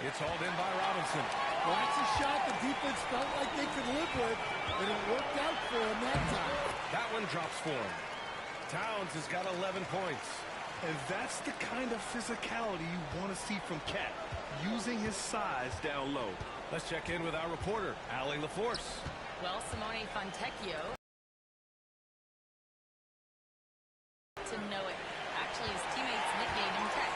It's hauled in by Robinson. Well, that's a shot the defense felt like they could live with, and it worked out for him that time. That one drops for him. Towns has got 11 points. And that's the kind of physicality you want to see from Cat, using his size down low. Let's check in with our reporter, Allie LaForce. Well, Simone Fontecchio to know it. Actually, his teammates nicknamed him Tech.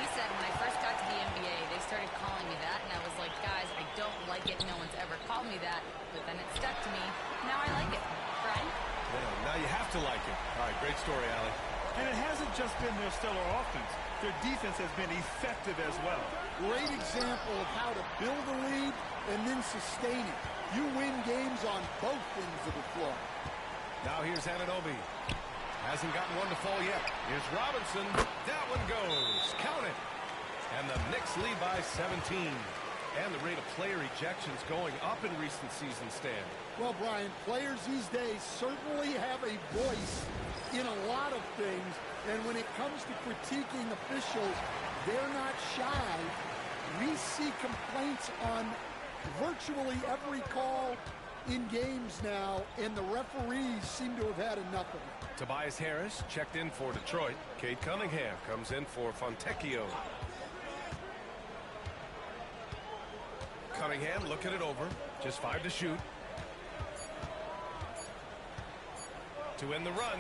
He said, when I first got to the NBA, they started calling me that, and I was like, guys, I don't like it. No one's ever called me that, but then it stuck to me. Now I like it. Brian? Yeah, now you have to like it. All right, great story, Allie. And it hasn't just been their stellar offense. Their defense has been effective as well. Great example of how to build a lead and then sustain it. You win games on both ends of the floor. Now here's Anunoby. Hasn't gotten one to fall yet. Here's Robinson. That one goes. Count it. And the Knicks lead by 17. And the rate of player ejections going up in recent seasons, Stan. Well, Brian, players these days certainly have a voice in a lot of things. And when it comes to critiquing officials, they're not shy. We see complaints on virtually every call in games now, and the referees seem to have had enough of it. Tobias Harris checked in for Detroit. Cade Cunningham comes in for Fontecchio. Cunningham looking it over. Just 5 to shoot. To end the run.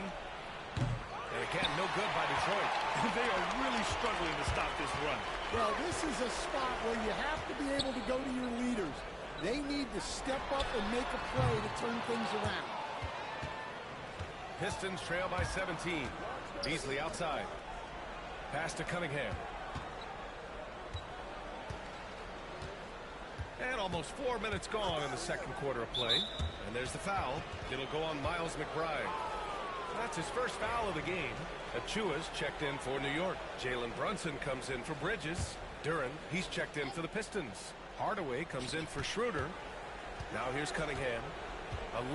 And again, no good by Detroit. They are really struggling to stop this run. Well, this is a spot where you have to be able to go to your leaders. They need to step up and make a play to turn things around. Pistons trail by 17. Beasley outside. Pass to Cunningham. And almost 4 minutes gone in the second quarter of play. And there's the foul. It'll go on Miles McBride. That's his first foul of the game. Achua's checked in for New York. Jalen Brunson comes in for Bridges. Duren, he's checked in for the Pistons. Hardaway comes in for Schroeder. Now here's Cunningham.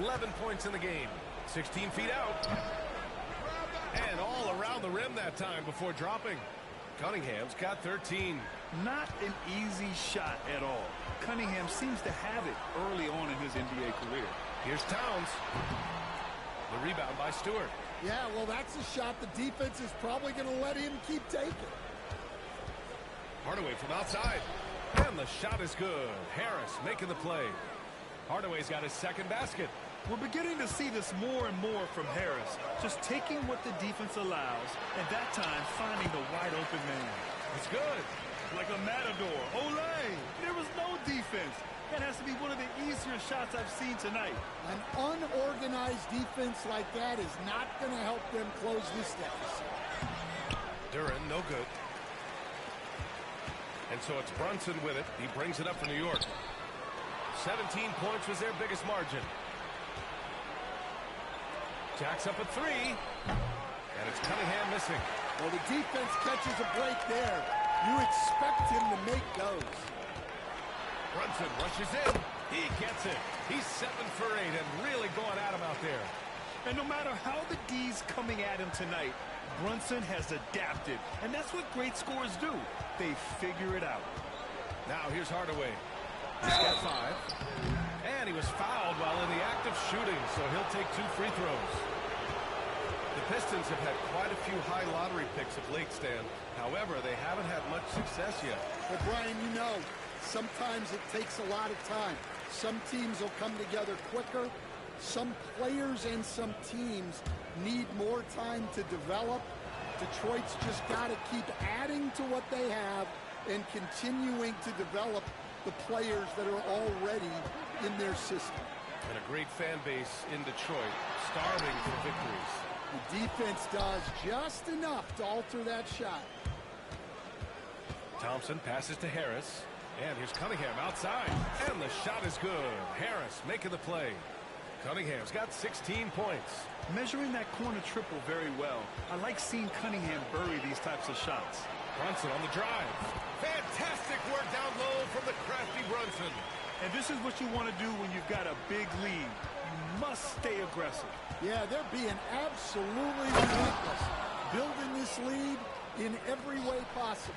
11 points in the game. 16 feet out. And all around the rim that time before dropping. Cunningham's got 13. Not an easy shot at all. Cunningham seems to have it early on in his NBA career. Here's Towns. The rebound by Stewart. Yeah, well, that's a shot the defense is probably going to let him keep taking. Hardaway from outside. And the shot is good. Harris making the play. Hardaway's got his second basket. We're beginning to see this more and more from Harris. Just taking what the defense allows, and that time finding the wide open man. It's good. Like a matador. Olay! There was no defense. That has to be one of the easier shots I've seen tonight. An unorganized defense like that is not going to help them close this deficit. Duren, no good. And so it's Brunson with it. He brings it up for New York. 17 points was their biggest margin. Jacks up a three. And it's Cunningham missing. Well, the defense catches a break there. You expect him to make those. Brunson rushes in. He gets it. He's 7 for 8 and really going at him out there. And no matter how the D's coming at him tonight, Brunson has adapted. And that's what great scorers do. They figure it out. Now here's Hardaway. He's got 5. And he was fouled while in the act of shooting, so he'll take 2 free throws. The Pistons have had quite a few high lottery picks of late, Stan. However, they haven't had much success yet. Well, Brian, you know, sometimes it takes a lot of time. Some teams will come together quicker. Some players and some teams need more time to develop. Detroit's just got to keep adding to what they have and continuing to develop the players that are already in their system. And a great fan base in Detroit, starving for victories. The defense does just enough to alter that shot. Thompson passes to Harris. And here's Cunningham outside. And the shot is good. Harris making the play. Cunningham's got 16 points. Measuring that corner triple very well. I like seeing Cunningham bury these types of shots. Brunson on the drive. Fantastic work down low from the crafty Brunson. And this is what you want to do when you've got a big lead. You must stay aggressive. Yeah, they're being absolutely relentless, building this lead in every way possible.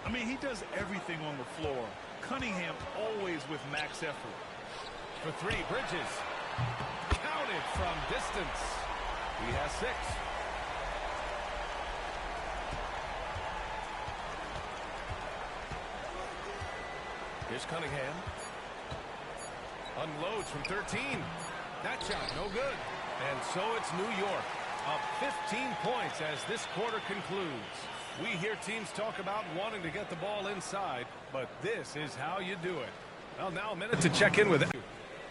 I mean, he does everything on the floor. Cunningham always with max effort. For three, Bridges. Counted from distance. He has 6. Here's Cunningham. Unloads from 13. That shot no good. And so it's New York up 15 points as this quarter concludes. We hear teams talk about wanting to get the ball inside, but this is how you do it. Well, now a minute to check in with it.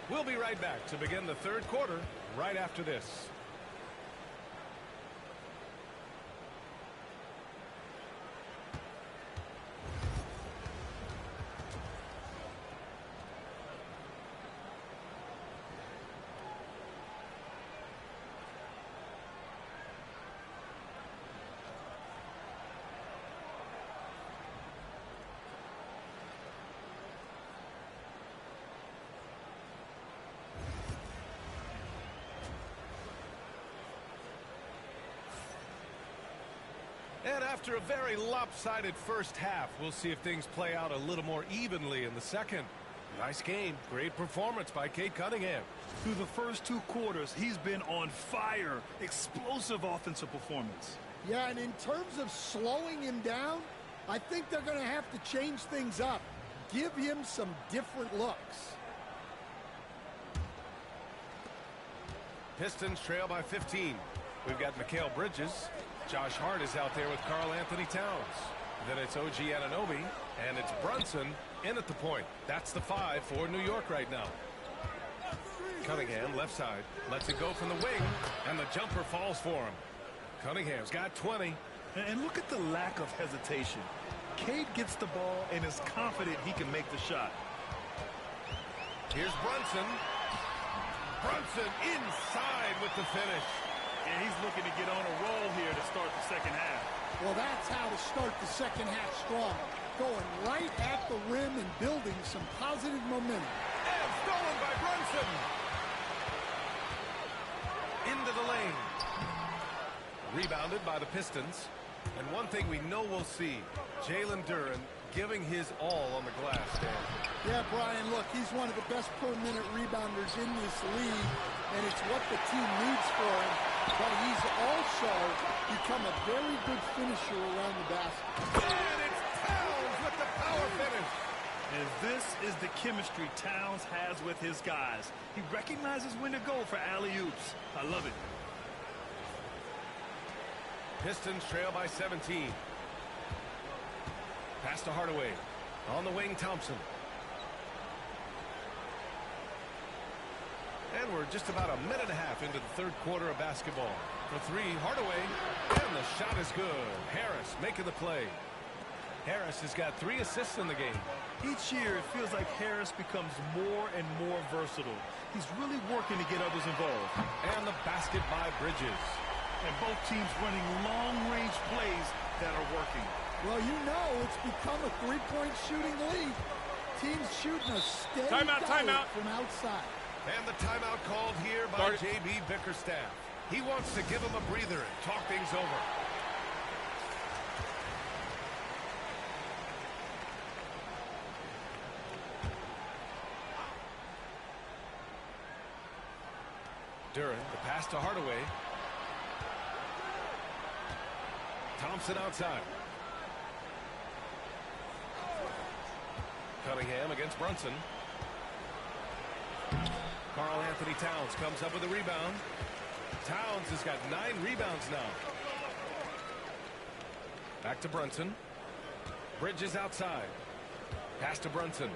We'll be right back to begin the third quarter right after this. And after a very lopsided first half, we'll see if things play out a little more evenly in the second. Nice game. Great performance by Cade Cunningham. Through the first 2 quarters, he's been on fire. Explosive offensive performance. Yeah, and in terms of slowing him down, I think they're going to have to change things up. Give him some different looks. Pistons trail by 15. We've got Mikal Bridges. Josh Hart is out there with Karl Anthony Towns. Then it's OG Anunoby, and it's Brunson in at the point. That's the 5 for New York right now. Cunningham, left side, lets it go from the wing, and the jumper falls for him. Cunningham's got 20. And look at the lack of hesitation. Cade gets the ball and is confident he can make the shot. Here's Brunson. Brunson inside with the finish. And he's looking to get on a roll here to start the second half. Well, that's how to start the second half strong. Going right at the rim and building some positive momentum. And stolen by Brunson. Into the lane. Rebounded by the Pistons. And one thing we know we'll see, Jalen Duren giving his all on the glass, Dan. Yeah, Brian, look, he's one of the best per-minute rebounders in this league, and it's what the team needs for him. But he's also become a very good finisher around the basket. And it's Towns with the power finish. And this is the chemistry Towns has with his guys. He recognizes when to go for alley-oops. I love it. Pistons trail by 17. Pass to Hardaway. On the wing, Thompson. And we're just about a minute and a half into the third quarter of basketball. For three, Hardaway. And the shot is good. Harris making the play. Harris has got 3 assists in the game. Each year, it feels like Harris becomes more and more versatile. He's really working to get others involved. And the basket by Bridges. And both teams running long-range plays that are working. Well, you know it's become a three-point shooting league. Teams shooting a steady timeout from outside. And the timeout called here by J.B. Bickerstaff. He wants to give him a breather and talk things over. Duren, the pass to Hardaway. Thompson outside. Cunningham against Brunson. Karl Anthony Towns comes up with a rebound. Towns has got 9 rebounds now. Back to Brunson. Bridges outside. Pass to Brunson.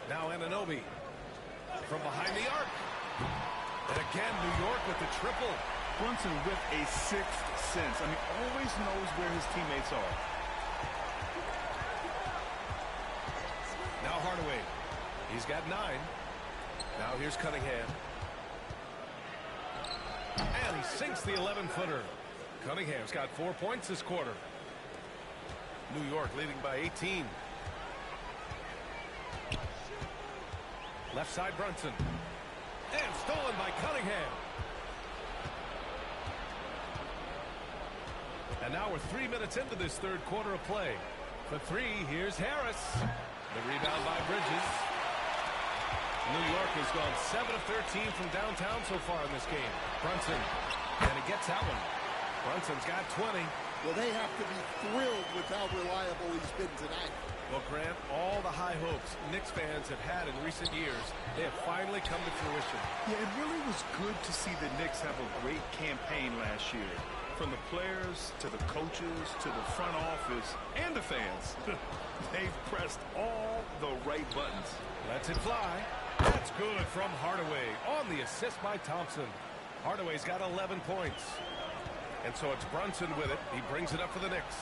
Now Anunoby. From behind the arc. And again, New York with the triple. Brunson with a sixth sense. I mean, always knows where his teammates are. Now Hardaway. He's got 9. Now here's Cunningham. And he sinks the 11-footer. Cunningham's got 4 points this quarter. New York leading by 18. Left side Brunson. And stolen by Cunningham. And now we're 3 minutes into this third quarter of play. For 3, here's Harris. The rebound by Bridges. New York has gone 7 of 13 from downtown so far in this game. Brunson. And he gets that one. Brunson's got 20. Well, they have to be thrilled with how reliable he's been tonight. Well, Grant, all the high hopes Knicks fans have had in recent years, they have finally come to fruition. Yeah, it really was good to see the Knicks have a great campaign last year. From the players to the coaches to the front office and the fans. They've pressed all the right buttons. Lets it fly. That's good from Hardaway on the assist by Thompson. Hardaway's got 11 points. And so it's Brunson with it. He brings it up for the Knicks.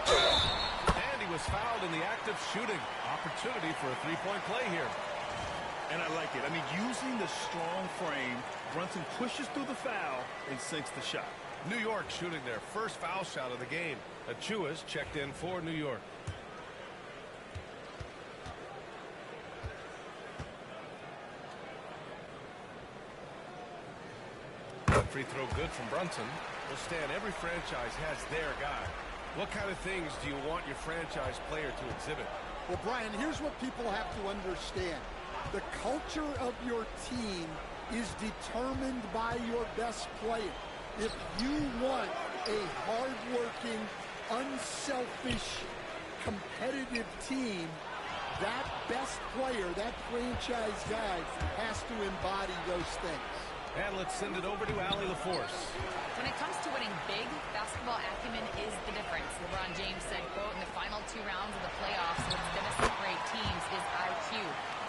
And he was fouled in the act of shooting. Opportunity for a three-point play here. And I like it. I mean, using the strong frame, Brunson pushes through the foul and sinks the shot. New York shooting their first foul shot of the game. Achua's checked in for New York. Free throw good from Brunson. Well, Stan, every franchise has their guy. What kind of things do you want your franchise player to exhibit? Well, Brian, here's what people have to understand. The culture of your team is determined by your best player. If you want a hard-working, unselfish, competitive team, that best player, that franchise guy, has to embody those things. And let's send it over to Allie LaForce. When it comes to winning big, basketball acumen is the difference. LeBron James said, quote, in the final 2 rounds of the playoffs, what's going to separate teams is IQ.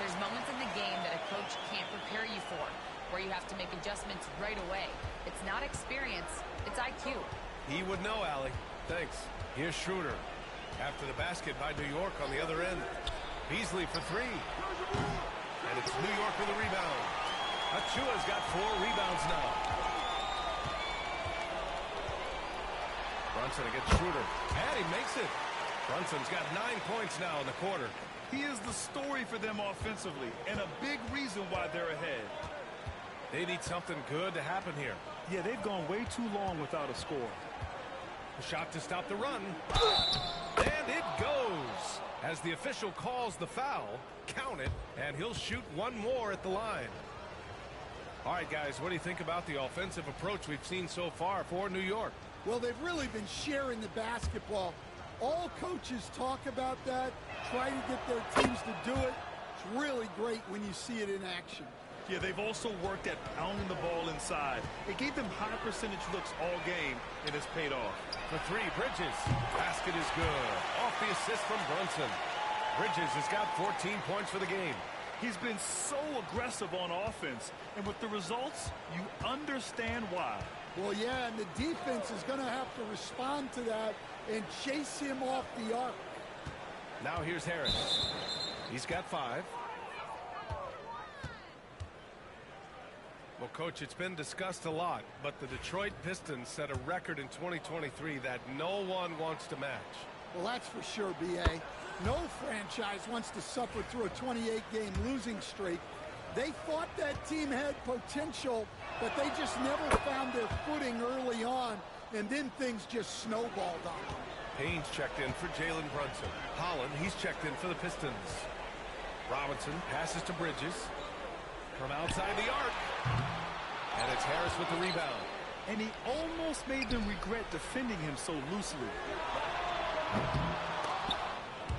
There's moments in the game that a coach can't prepare you for, where you have to make adjustments right away. It's not experience, it's IQ. He would know, Allie. Thanks. Here's Schroeder. After the basket by New York on the other end. Beasley for 3. And it's New York with a rebound. Achua's got 4 rebounds now. Brunson against Schroeder. And he makes it. Brunson's got 9 points now in the quarter. He is the story for them offensively, and a big reason why they're ahead. They need something good to happen here. Yeah, they've gone way too long without a score. A shot to stop the run. And it goes. As the official calls the foul, count it, and he'll shoot 1 more at the line. All right, guys, what do you think about the offensive approach we've seen so far for New York? Well, they've really been sharing the basketball. All coaches talk about that, try to get their teams to do it. It's really great when you see it in action. Yeah, they've also worked at pounding the ball inside. It gave them high percentage looks all game, and it's paid off. For 3, Bridges. Basket is good. Off the assist from Brunson. Bridges has got 14 points for the game. He's been so aggressive on offense, and with the results, you understand why. Well, yeah, and the defense is going to have to respond to that and chase him off the arc. Now here's Harris. He's got 5. Well, Coach, it's been discussed a lot, but the Detroit Pistons set a record in 2023 that no one wants to match. Well, that's for sure, B.A. No franchise wants to suffer through a 28-game losing streak. They thought that team had potential, but they just never found their footing early on, and then things just snowballed on them. Haynes checked in for Jalen Brunson. Holland, he's checked in for the Pistons. Robinson passes to Bridges from outside the arc. And it's Harris with the rebound. And he almost made them regret defending him so loosely.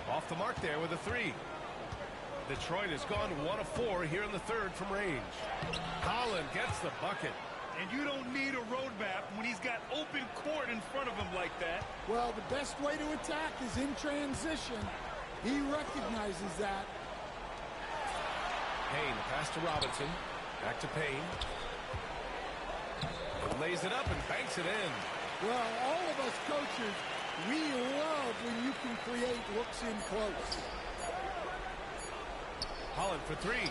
Off the mark there with a 3. Detroit has gone 1 of 4 here in the third from range. Holland gets the bucket. And you don't need a roadmap when he's got open court in front of him like that. Well, the best way to attack is in transition. He recognizes that. Payne, pass to Robinson. Back to Payne. Lays it up and banks it in. Well, all of us coaches, we love when you can create looks in close. Holland for three.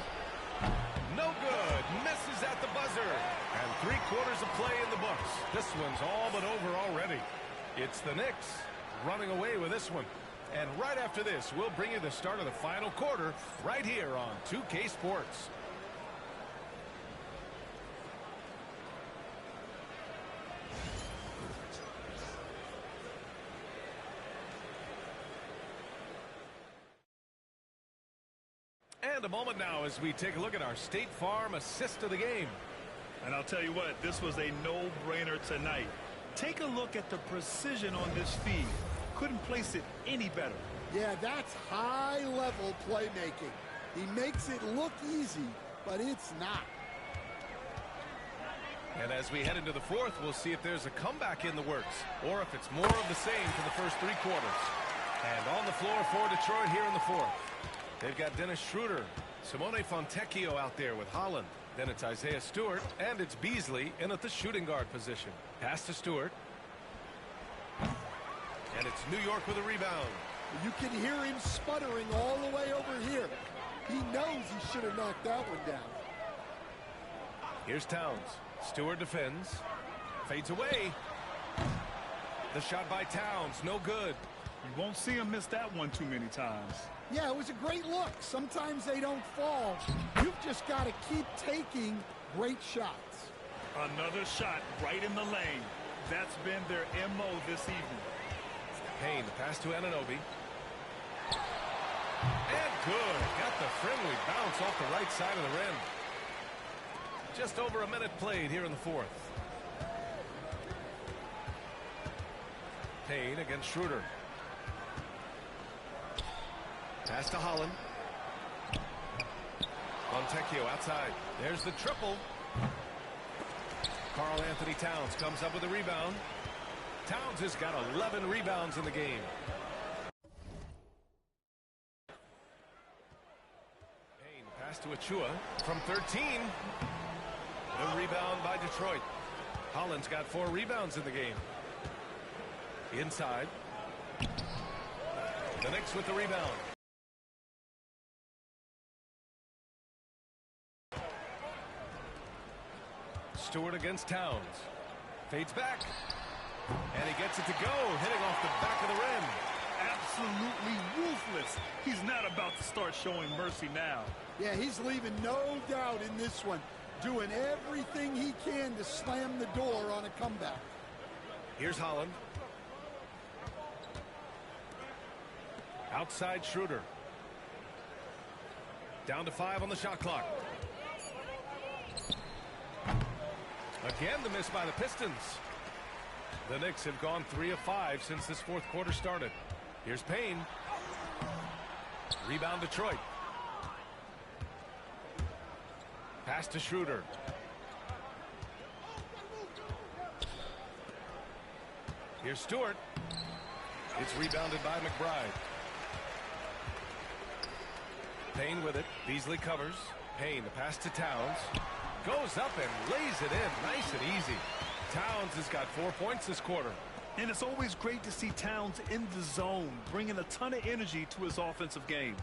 No good. Misses at the buzzer. And 3/4 of play in the books. This one's all but over already. It's the Knicks running away with this one. And right after this, we'll bring you the start of the final quarter right here on 2K Sports. And a moment now as we take a look at our State Farm assist of the game. And I'll tell you what, this was a no-brainer tonight. Take a look at the precision on this feed. Couldn't place it any better. Yeah, that's high-level playmaking. He makes it look easy, but it's not. And as we head into the fourth, we'll see if there's a comeback in the works or if it's more of the same for the first 3 quarters. And on the floor for Detroit here in the fourth. They've got Dennis Schroeder, Simone Fontecchio out there with Holland. Then it's Isaiah Stewart, and it's Beasley in at the shooting guard position. Pass to Stewart. And it's New York with a rebound. You can hear him sputtering all the way over here. He knows he should have knocked that one down. Here's Towns. Stewart defends. Fades away. The shot by Towns, no good. You won't see him miss that one too many times. Yeah, it was a great look. Sometimes they don't fall. You've just got to keep taking great shots. Another shot right in the lane. That's been their MO this evening. Payne, the pass to Anunoby. And good. Got the friendly bounce off the right side of the rim. Just over a minute played here in the fourth. Payne against Schroeder. Pass to Holland. Fontecchio outside. There's the triple. Karl Anthony Towns comes up with a rebound. Towns has got 11 rebounds in the game. Payne, pass to Achua from 13. The rebound by Detroit. Holland's got 4 rebounds in the game. Inside. The Knicks with the rebound. Stewart against Towns. Fades back. And he gets it to go, hitting off the back of the rim. Absolutely ruthless. He's not about to start showing mercy now. Yeah, he's leaving no doubt in this one. Doing everything he can to slam the door on a comeback. Here's Holland. Outside Schroeder. Down to 5 on the shot clock. Again, the miss by the Pistons. The Knicks have gone 3 of 5 since this fourth quarter started. Here's Payne. Rebound Detroit. Pass to Schroeder. Here's Stewart. It's rebounded by McBride. Payne with it. Beasley covers. Payne, the pass to Towns. Goes up and lays it in. Nice and easy. Towns has got 4 points this quarter. And it's always great to see Towns in the zone, bringing a ton of energy to his offensive game.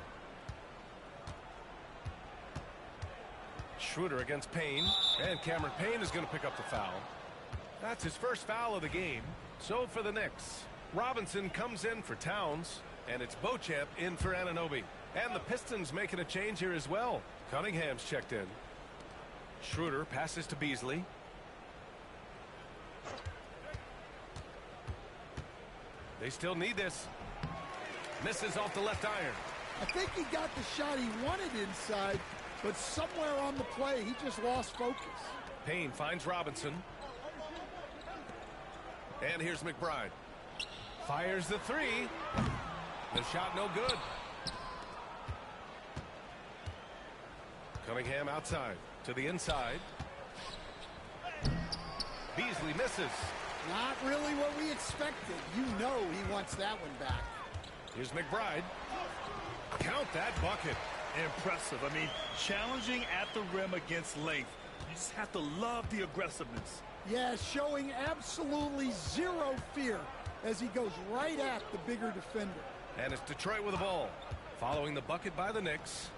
Schroeder against Payne. And Cameron Payne is going to pick up the foul. That's his first foul of the game. So for the Knicks, Robinson comes in for Towns. And it's Beauchamp in for Anunoby. And the Pistons making a change here as well. Cunningham's checked in. Schroeder passes to Beasley. They still need this. Misses off the left iron. I think he got the shot he wanted inside, but somewhere on the play, he just lost focus. Payne finds Robinson. And here's McBride. Fires the 3. The shot no good. Cunningham outside to the inside. Beasley misses. Not really what we expected. You know he wants that one back. Here's McBride. Count that bucket. impressive. I mean, challenging at the rim against length. You just have to love the aggressiveness. Yeah, showing absolutely zero fear as he goes right at the bigger defender. And it's Detroit with the ball, following the bucket by the Knicks.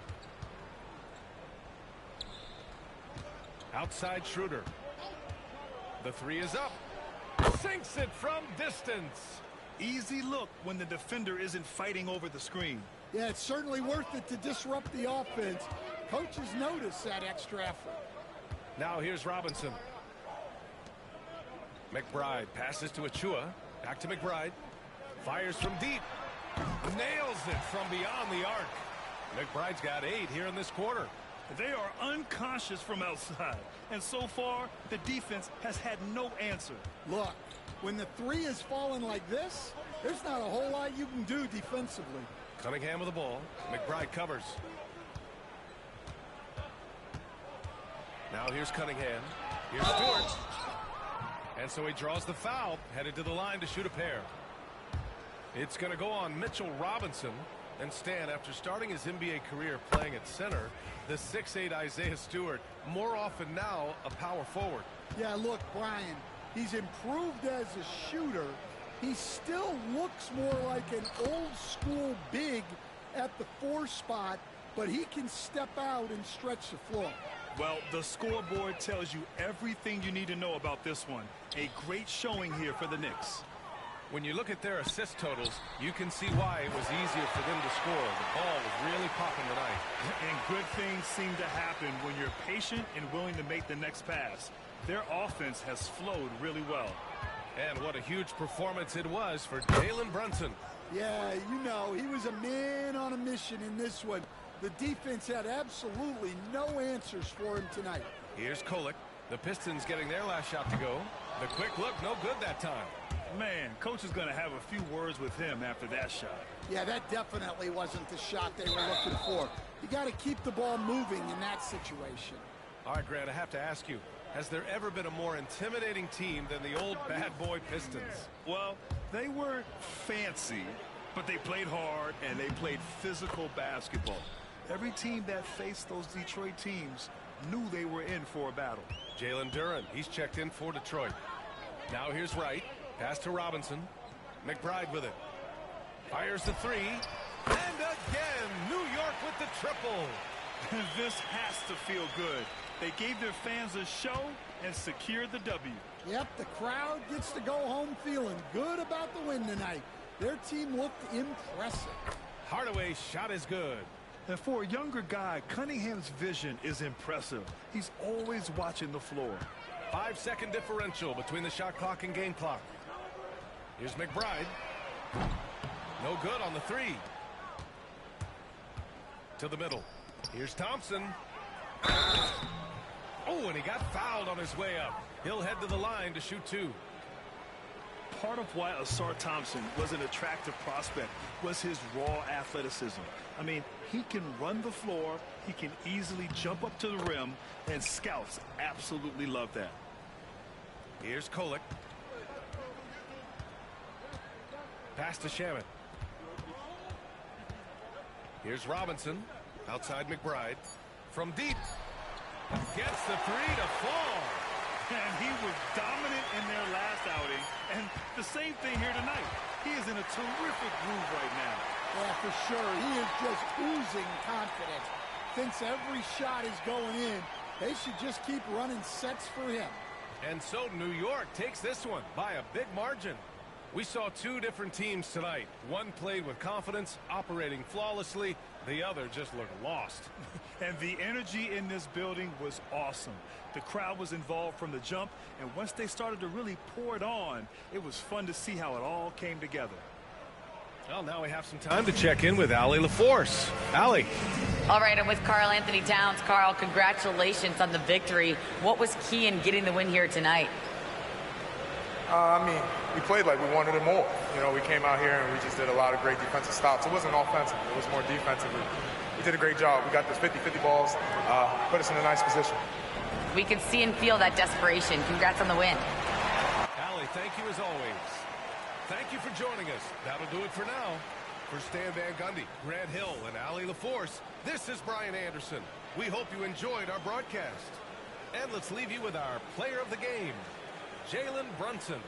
Outside Schroeder. The three is up. Sinks it from distance. Easy look when the defender isn't fighting over the screen. Yeah, it's certainly worth it to disrupt the offense. Coaches notice that extra effort. Now here's Robinson. McBride passes to Achua. Back to McBride. Fires from deep. Nails it from beyond the arc. McBride's got 8 here in this quarter. They are unconscious from outside. And so far, the defense has had no answer. Look, when the three is falling like this, there's not a whole lot you can do defensively. Cunningham with the ball. McBride covers. Now here's Cunningham. Here's Stewart. And so he draws the foul, headed to the line to shoot a pair. It's going to go on Mitchell Robinson. And Stan, after starting his NBA career playing at center, the 6'8" Isaiah Stewart, more often now a power forward. Yeah, look, Brian, he's improved as a shooter. He still looks more like an old school big at the 4 spot, but he can step out and stretch the floor. Well, the scoreboard tells you everything you need to know about this one. A great showing here for the Knicks. When you look at their assist totals, you can see why it was easier for them to score. The ball was really popping tonight. And good things seem to happen when you're patient and willing to make the next pass. Their offense has flowed really well. And what a huge performance it was for Jalen Brunson. Yeah, you know, he was a man on a mission in this one. The defense had absolutely no answers for him tonight. Here's Kolek. The Pistons getting their last shot to go. The quick look, no good that time. Man, coach is going to have a few words with him after that shot. Yeah, that definitely wasn't the shot they were looking for. You got to keep the ball moving in that situation. All right, Grant, I have to ask you, has there ever been a more intimidating team than the old bad boy Pistons? Well, they weren't fancy, but they played hard and they played physical basketball. Every team that faced those Detroit teams knew they were in for a battle. Jalen Duren, he's checked in for Detroit. Now here's Wright. Pass to Robinson. McBride with it. Fires the three. And again, New York with the triple. This has to feel good. They gave their fans a show and secured the W. Yep, the crowd gets to go home feeling good about the win tonight. Their team looked impressive. Hardaway's shot is good. And for a younger guy, Cunningham's vision is impressive. He's always watching the floor. 5-second differential between the shot clock and game clock. Here's McBride. No good on the three. To the middle. Here's Thompson. Oh, and he got fouled on his way up. He'll head to the line to shoot 2. Part of why Ausar Thompson was an attractive prospect was his raw athleticism. I mean, he can run the floor, he can easily jump up to the rim, and scouts absolutely love that. Here's Kolek. Pass to Shamet. Here's Robinson. Outside McBride. From deep. Gets the three to fall. And he was dominant in their last outing. And the same thing here tonight. He is in a terrific groove right now. Yeah, for sure. He is just oozing confidence. Thinks every shot is going in. They should just keep running sets for him. And so New York takes this one by a big margin. We saw 2 different teams tonight. One played with confidence, operating flawlessly. The other just looked lost. And the energy in this building was awesome. The crowd was involved from the jump, and once they started to really pour it on, it was fun to see how it all came together. Well, now we have some time to check in with Allie LaForce. Allie. All right, I'm with Karl Anthony Towns. Karl, congratulations on the victory. What was key in getting the win here tonight? I mean, we played like we wanted it more. You know, we came out here and we just did a lot of great defensive stops. It wasn't offensive. It was more defensively. We did a great job. We got those 50-50 balls, put us in a nice position. We could see and feel that desperation. Congrats on the win. Allie, thank you as always. Thank you for joining us. That'll do it for now. For Stan Van Gundy, Grant Hill, and Allie LaForce, this is Brian Anderson. We hope you enjoyed our broadcast. And let's leave you with our player of the game, Jalen Brunson.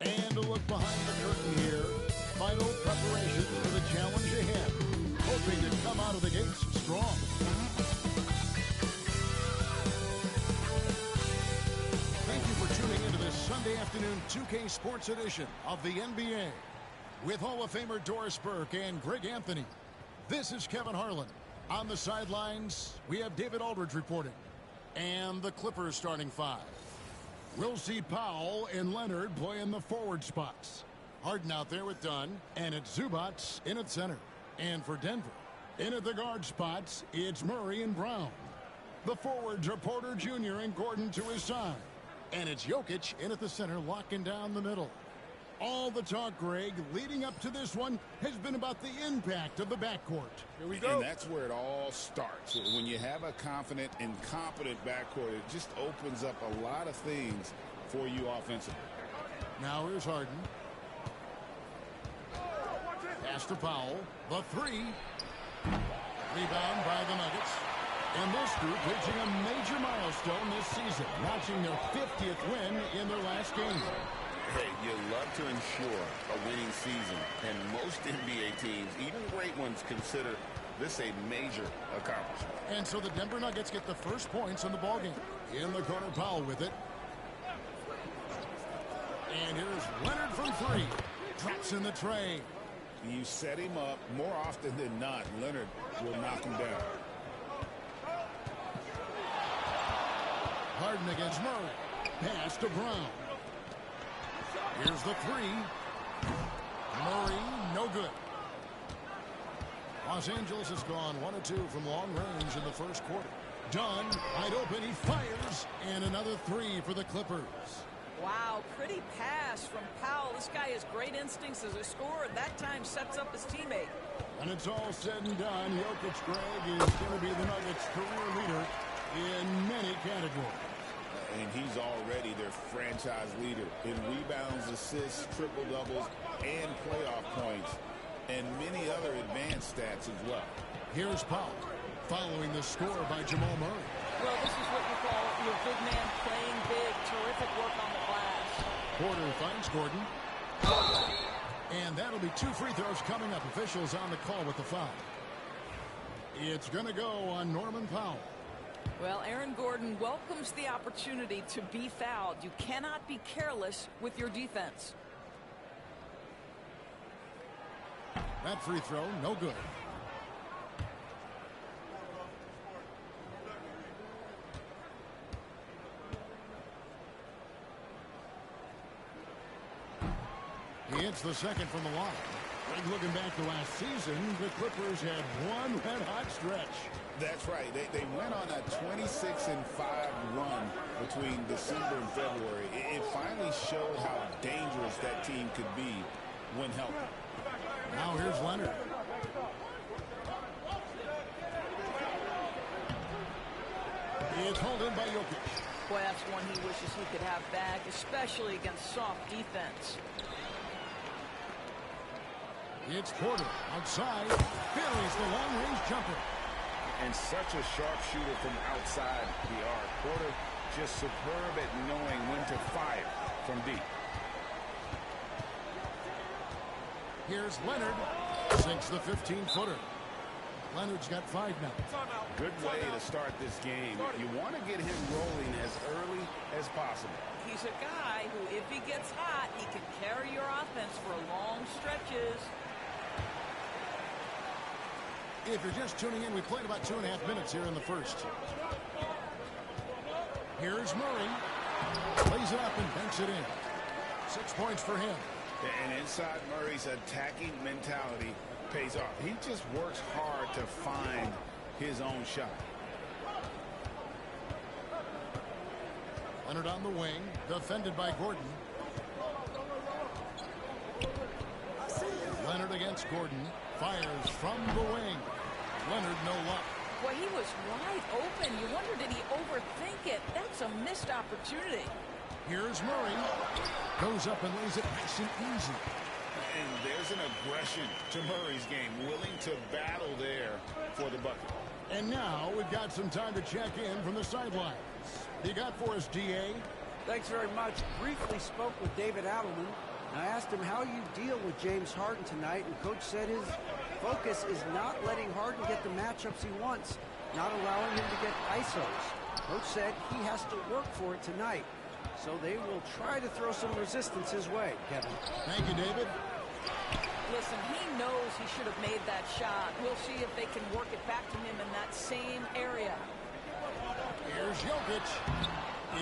And a look behind the curtain here. Final preparations for the challenge ahead. Hoping to come out of the gates strong. Thank you for tuning into this Sunday afternoon 2K Sports edition of the NBA. With Hall of Famer Doris Burke and Greg Anthony. This is Kevin Harlan. On the sidelines, we have David Aldridge reporting. And the Clippers starting five. We'll see Powell and Leonard play in the forward spots. Harden out there with Dunn, and it's Zubats in at center. And for Denver, in at the guard spots, it's Murray and Brown. The forwards are Porter Jr. and Gordon to his side. And it's Jokic in at the center, locking down the middle. All the talk, Greg, leading up to this one has been about the impact of the backcourt. Here we go. And that's where it all starts. When you have a confident and competent backcourt, it just opens up a lot of things for you offensively. Now here's Harden. Pass to Powell. The three. Rebound by the Nuggets. And this group reaching a major milestone this season, notching their 50th win in their last game. Hey, you love to ensure a winning season, and most NBA teams, even great ones, consider this a major accomplishment. And so the Denver Nuggets get the first points in the ballgame. In the corner, Powell with it. And here's Leonard from three. Traps in the tray. You set him up more often than not. Leonard will knock him down. Harden against Murray. Pass to Brown. Here's the three. Murray, no good. Los Angeles has gone 1 of 2 from long range in the first quarter. Dunn, wide open, he fires, and another three for the Clippers. Wow, pretty pass from Powell. This guy has great instincts as a scorer. That time sets up his teammate. When it's all said and done, Jokic, Greg, is going to be the Nuggets' career leader in many categories. And he's already their franchise leader in rebounds, assists, triple-doubles, and playoff points, and many other advanced stats as well. Here's Powell, following the score by Jamal Murray. Well, this is what you call your big man playing big. Terrific work on the glass. Porter finds Gordon. And that'll be 2 free throws coming up. Officials on the call with the foul. It's going to go on Norman Powell. Well, Aaron Gordon welcomes the opportunity to be fouled. You cannot be careless with your defense. That free throw, no good. Hits the second from the line. Looking back to last season, the Clippers had one red-hot stretch. That's right. They went on a 26-5 run between December and February. It finally showed how dangerous that team could be when healthy. Now here's Leonard. It's hauled in by Jokic. Boy, that's one he wishes he could have back, especially against soft defense. It's Porter outside. Buries the long-range jumper. And such a sharp shooter from outside the arc. Porter just superb at knowing when to fire from deep. Here's Leonard. Sinks the 15-footer. Leonard's got 5 now. Good way to start this game. You want to get him rolling as early as possible. He's a guy who, if he gets hot, he can carry your offense for long stretches. If you're just tuning in, we played about 2.5 minutes here in the first. Here's Murray. Plays it up and banks it in. 6 points for him. And inside Murray's attacking mentality pays off. He just works hard to find his own shot. Leonard on the wing, defended by Gordon. Leonard against Gordon. Fires from the wing. Leonard, no luck. Well, he was wide open. You wonder, did he overthink it? That's a missed opportunity. Here's Murray. Goes up and lays it nice and easy. And there's an aggression to Murray's game. Willing to battle there for the bucket. And now we've got some time to check in from the sidelines. You got for us, D.A.? Thanks very much. Briefly spoke with David Adelman. I asked him how you deal with James Harden tonight, and Coach said his focus is not letting Harden get the matchups he wants, not allowing him to get ISOs. Coach said he has to work for it tonight, so they will try to throw some resistance his way, Kevin. Thank you, David. Listen, he knows he should have made that shot. We'll see if they can work it back to him in that same area. Here's Jokic.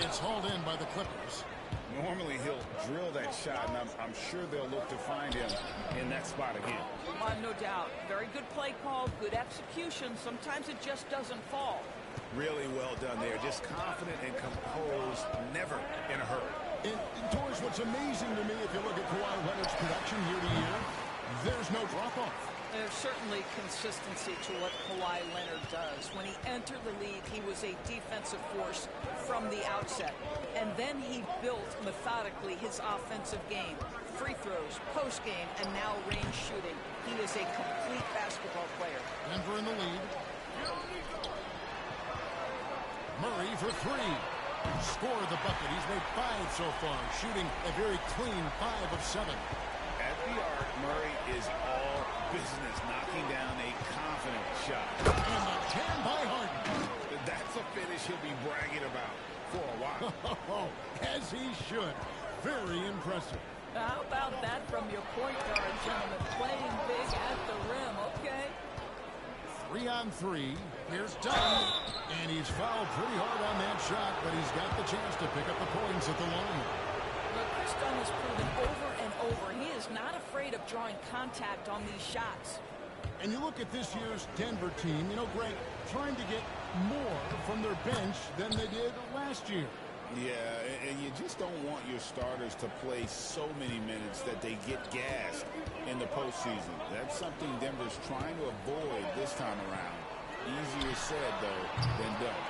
It's hauled in by the Clippers. Normally he'll drill that shot, and I'm sure they'll look to find him in that spot again. No doubt. Very good play call, good execution. Sometimes it just doesn't fall. Really well done there. Just confident and composed, never in a hurry. And Torres, what's amazing to me, if you look at Kawhi Leonard's production year to year, there's no drop-off. There's certainly consistency to what Kawhi Leonard does. When he entered the league, he was a defensive force from the outset. And then he built methodically his offensive game. Free throws, post-game, and now range shooting. He is a complete basketball player. Denver in the lead. Murray for 3. Scored the bucket. He's made 5 so far, shooting a very clean 5 of 7. At the arc, Murray is all business, knocking down a confident shot. And the 10 by Harden. That's a finish he'll be bragging about for a while. As he should. Very impressive. How about that from your point guard, gentlemen? Playing big at the rim, okay? 3 on 3. Here's Dunn. And he's fouled pretty hard on that shot, but he's got the chance to pick up the points at the line. Look, Chris Dunn has proven over and over he is not afraid of drawing contact on these shots. And you look at this year's Denver team, you know, Greg, trying to get more from their bench than they did last year. Yeah, and you just don't want your starters to play so many minutes that they get gassed in the postseason. That's something Denver's trying to avoid this time around. Easier said, though, than done.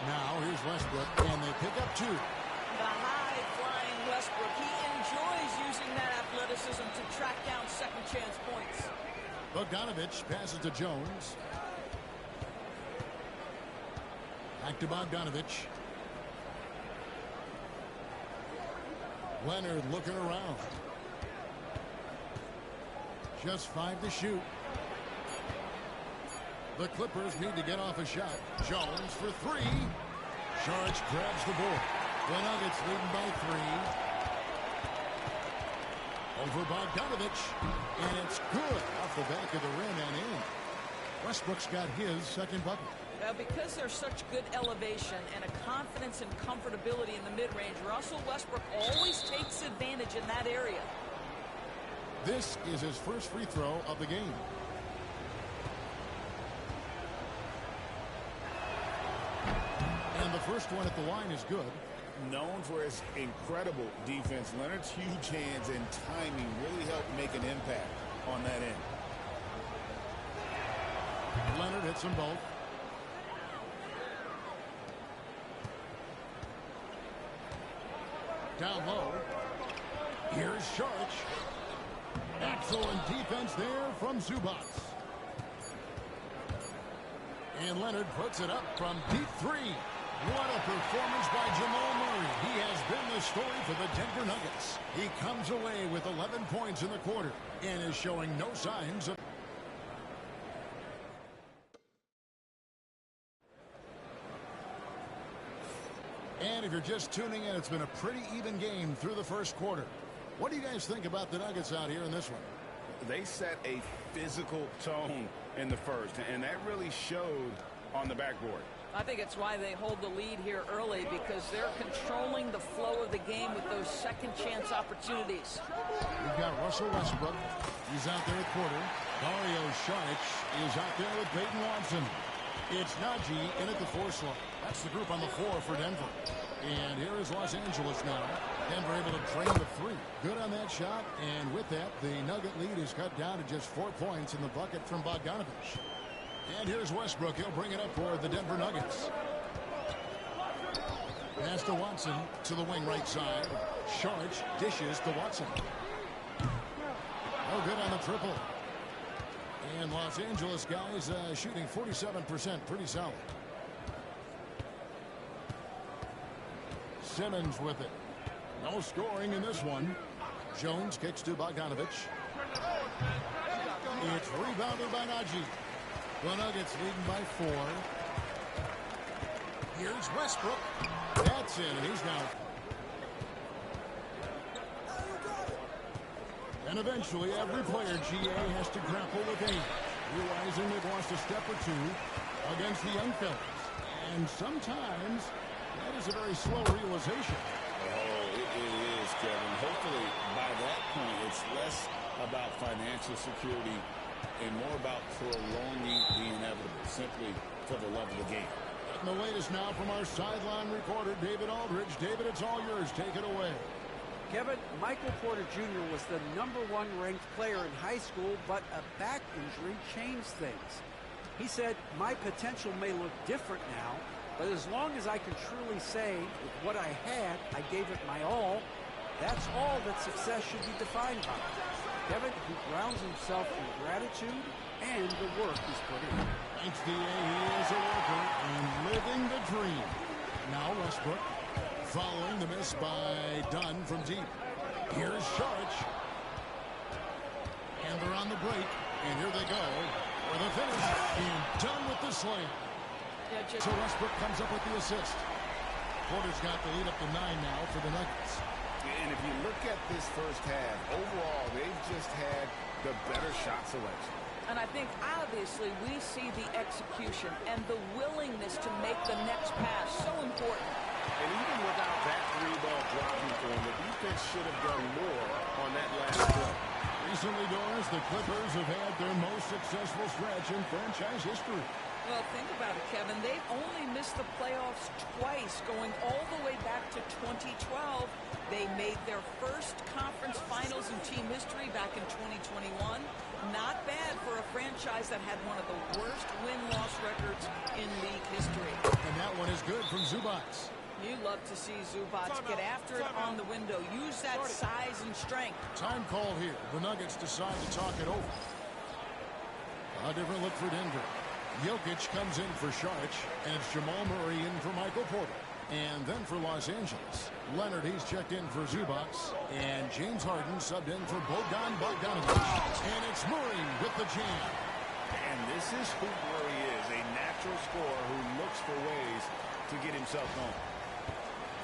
Now, here's Westbrook, and they pick up 2. The high-flying Westbrook, he enjoys using that athleticism to track down second-chance points. Bogdanovich passes to Jones. Back to Bogdanovich. Leonard looking around. Just 5 to shoot. The Clippers need to get off a shot. Jones for 3. Saric grabs the board. The Nuggets leading by 3. Over Bogdanovich. And it's good off the back of the rim and in. Westbrook's got his second bucket. Because there's such good elevation and a confidence and comfortability in the mid-range, Russell Westbrook always takes advantage in that area. This is his first free throw of the game. And the first one at the line is good. Known for his incredible defense, Leonard's huge hands and timing really helped make an impact on that end. Leonard hits them both. Down low. Here's Sharch. Excellent defense there from Zubac. And Leonard puts it up from deep three. What a performance by Jamal Murray. He has been the story for the Denver Nuggets. He comes away with 11 points in the quarter and is showing no signs of... And if you're just tuning in, it's been a pretty even game through the first quarter. What do you guys think about the Nuggets out here in this one? They set a physical tone in the first, and that really showed on the backboard. I think it's why they hold the lead here early, because they're controlling the flow of the game with those second chance opportunities. We've got Russell Westbrook. He's out there at quarter. Dario Saric is out there with Peyton Watson. It's Najee in at the 4 slot. That's the group on the floor for Denver. And here is Los Angeles now. Denver able to drain the 3. Good on that shot. And with that, the Nugget lead is cut down to just 4 points in the bucket from Bogdanovich. And here's Westbrook. He'll bring it up for the Denver Nuggets. Pass to Watson to the wing right side. Sharch dishes to Watson. Oh, good on the triple. And Los Angeles guys shooting 47%. Pretty solid. Simmons with it. No scoring in this one. Jones kicks to Bogdanovich. It's rebounded by Najee. The Nuggets leading by 4. Here's Westbrook. That's in, and he's now. And eventually, every player, GA, has to grapple with age, realizing they've lost a step or two against the young fellas. And sometimes, that is a very slow realization. Oh, it is, Kevin. Hopefully, by that point, it's less about financial security and more about prolonging the inevitable, simply for the love of the game. And the latest now from our sideline reporter, David Aldridge. David, it's all yours. Take it away. Kevin, Michael Porter Jr. was the #1 ranked player in high school, but a back injury changed things. He said, "My potential may look different now, but as long as I can truly say with what I had, I gave it my all, that's all that success should be defined by." Kevin, he grounds himself in gratitude and the work he's put in. Thanks, D.A. He is a worker and living the dream. Now Westbrook following the miss by Dunn from deep. Here's Sharch. And they're on the break. And here they go for the finish. And Dunn with the slam. Yeah, so Westbrook comes up with the assist. Porter's got the lead up to 9 now for the Nuggets. And if you look at this first half, overall, they've just had the better shot selection. And I think, obviously, we see the execution and the willingness to make the next pass so important. And even without that 3-ball dropping for him, the defense should have done more on that last play. Recently, Doris, the Clippers have had their most successful stretch in franchise history. Well, think about it, Kevin. They've only missed the playoffs twice, going all the way back to 2012. They made their first conference finals in team history back in 2021. Not bad for a franchise that had one of the worst win-loss records in league history. And that one is good from Zubac. You love to see Zubac get after it on the window. Use that size and strength. Time call here. The Nuggets decide to talk it over. A different look for Denver. Jokic comes in for Saric, and it's Jamal Murray in for Michael Porter. And then for Los Angeles, Leonard, he's checked in for Zubac, and James Harden subbed in for Bogdanovich. And it's Murray with the jam. And this is who Murray is, a natural scorer who looks for ways to get himself going.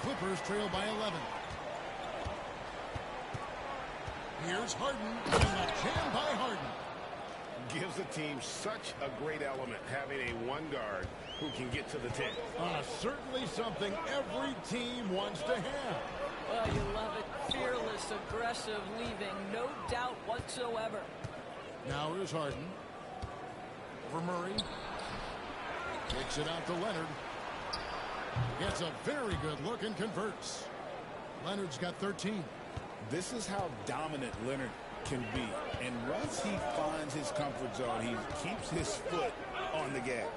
Clippers trail by 11. Here's Harden, and a jam by Harden. Gives the team such a great element, having a one guard who can get to the 10. Certainly something every team wants to have. Well, you love it. Fearless Reckless, aggressive leaving, no doubt whatsoever. Now here's Harden. Over Murray. Kicks it out to Leonard. Gets a very good look and converts. Leonard's got 13. This is how dominant Leonard can be. And once he finds his comfort zone, he keeps his foot on the gas.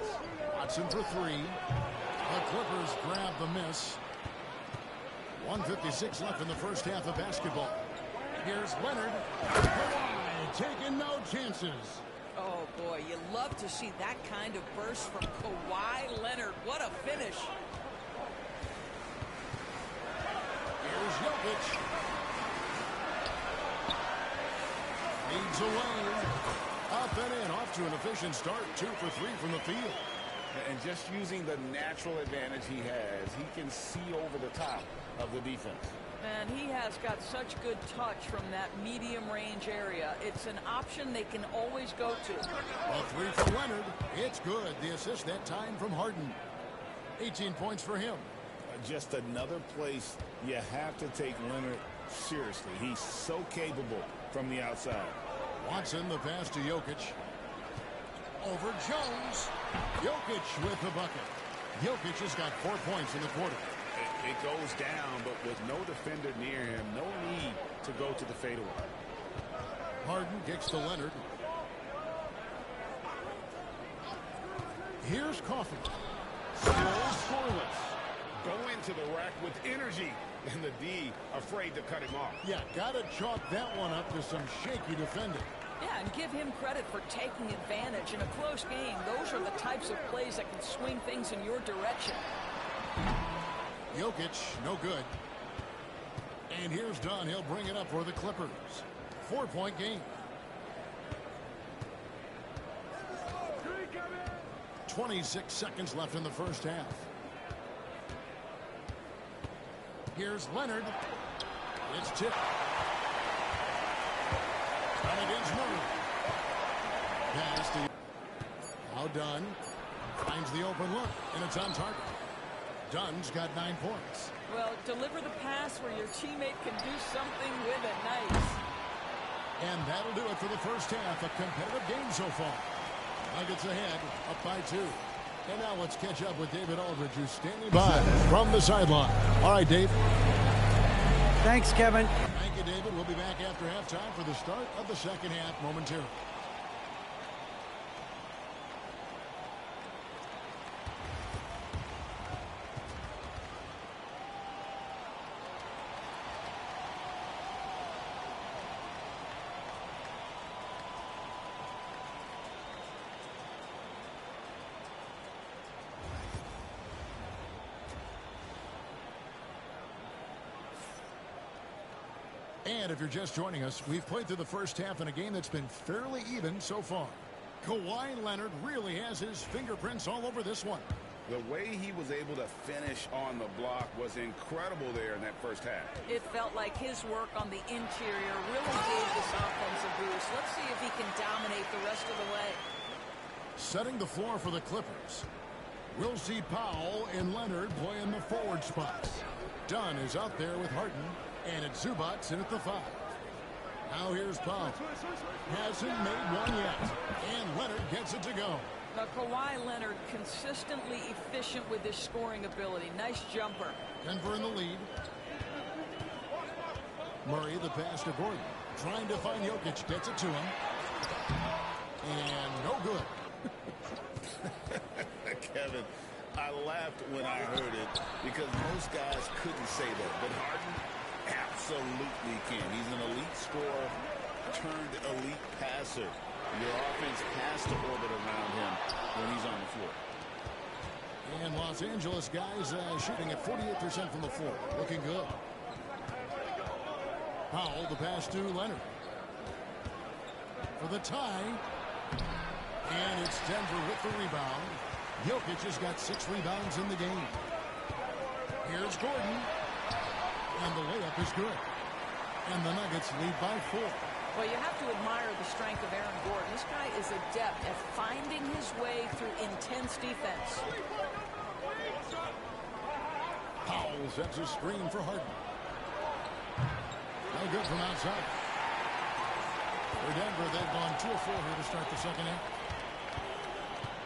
Watson for three. The Clippers grab the miss. 1:56 left in the first half of basketball. Here's Leonard. Kawhi taking no chances. Oh, boy, you love to see that kind of burst from Kawhi Leonard. What a finish. Here's Jokic. Leads away. Up and in. Off to an efficient start. 2 for 3 from the field. And just using the natural advantage he has, he can see over the top of the defense. And he has got such good touch from that medium range area. It's an option they can always go to. A three for Leonard. It's good. The assist that time from Harden. 18 points for him. Just another place you have to take Leonard seriously. He's so capable from the outside. Watson, the pass to Jokic. Over Jones. Jokic with the bucket. Jokic has got 4 points in the quarter. It goes down, but with no defender near him, no need to go to the fadeaway. Harden kicks to Leonard. Here's Coffey. Still scoreless. Go into the rack with energy, and the D afraid to cut him off. Yeah, gotta chalk that one up to some shaky defending. Yeah, and give him credit for taking advantage in a close game. Those are the types of plays that can swing things in your direction. Jokic, no good. And here's Dunn. He'll bring it up for the Clippers. 4-point game. 26 seconds left in the first half. Here's Leonard. It's tipped. And against Murray. Pass to now Dunn. Finds the open look, and it's on target. Dunn's got 9 points. Well, deliver the pass where your teammate can do something with it. Nice. And that'll do it for the first half. A competitive game so far. Nuggets ahead, up by 2. And now let's catch up with David Aldridge, who's standing by from the sideline. All right, Dave. Thanks, Kevin. Thank you, David. We'll be back after halftime for the start of the second half momentarily. And if you're just joining us, we've played through the first half in a game that's been fairly even so far. Kawhi Leonard really has his fingerprints all over this one. The way he was able to finish on the block was incredible there in that first half. It felt like his work on the interior really gave this offense a boost. Let's see if he can dominate the rest of the way. Setting the floor for the Clippers. We'll see Powell and Leonard play in the forward spots. Dunn is out there with Harden. And it's Zubac in at the 5. Now here's Powell. Hasn't made one yet. And Leonard gets it to go. Now Kawhi Leonard consistently efficient with his scoring ability. Nice jumper. Denver in the lead. Murray the pass to Gordon. Trying to find Jokic. Gets it to him. And no good. Kevin, I laughed when I heard it because most guys couldn't say that. But Harden absolutely can. He's an elite scorer turned elite passer. Your offense has to orbit around him when he's on the floor. And Los Angeles guys shooting at 48% from the floor. Looking good. Powell the pass to Leonard. For the tie. And it's Denver with the rebound. Jokic has got 6 rebounds in the game. Here's Gordon. And the layup is good. And the Nuggets lead by 4. Well, you have to admire the strength of Aaron Gordon. This guy is adept at finding his way through intense defense. Powell sets a screen for Harden. No good from outside. For Denver, they've gone 2 of 4 here to start the second half.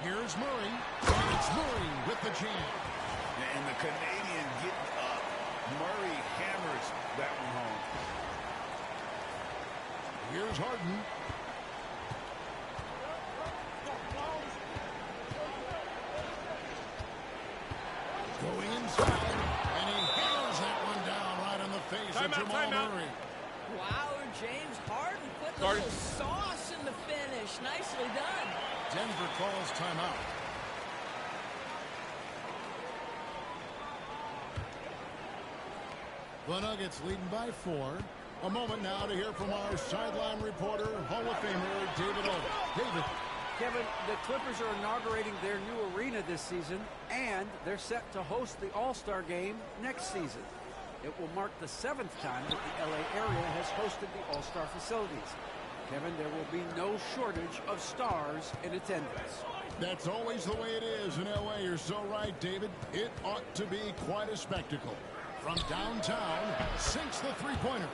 Here's Murray. And it's Murray with the jam. And the Canadian getting up. Murray hammers that one home. Here's Harden. Going inside, and he hammers that one down right in the face of Jamal Murray. Wow, James Harden putting a little sauce in the finish. Nicely done. Denver calls timeout. The Nuggets leading by 4. A moment now to hear from our sideline reporter, Hall of Famer David O. David. Kevin, the Clippers are inaugurating their new arena this season, and they're set to host the All-Star Game next season. It will mark the 7th time that the LA area has hosted the All-Star facilities. Kevin, there will be no shortage of stars in attendance. That's always the way it is in LA. You're so right, David. It ought to be quite a spectacle. From downtown, sinks the three-pointer.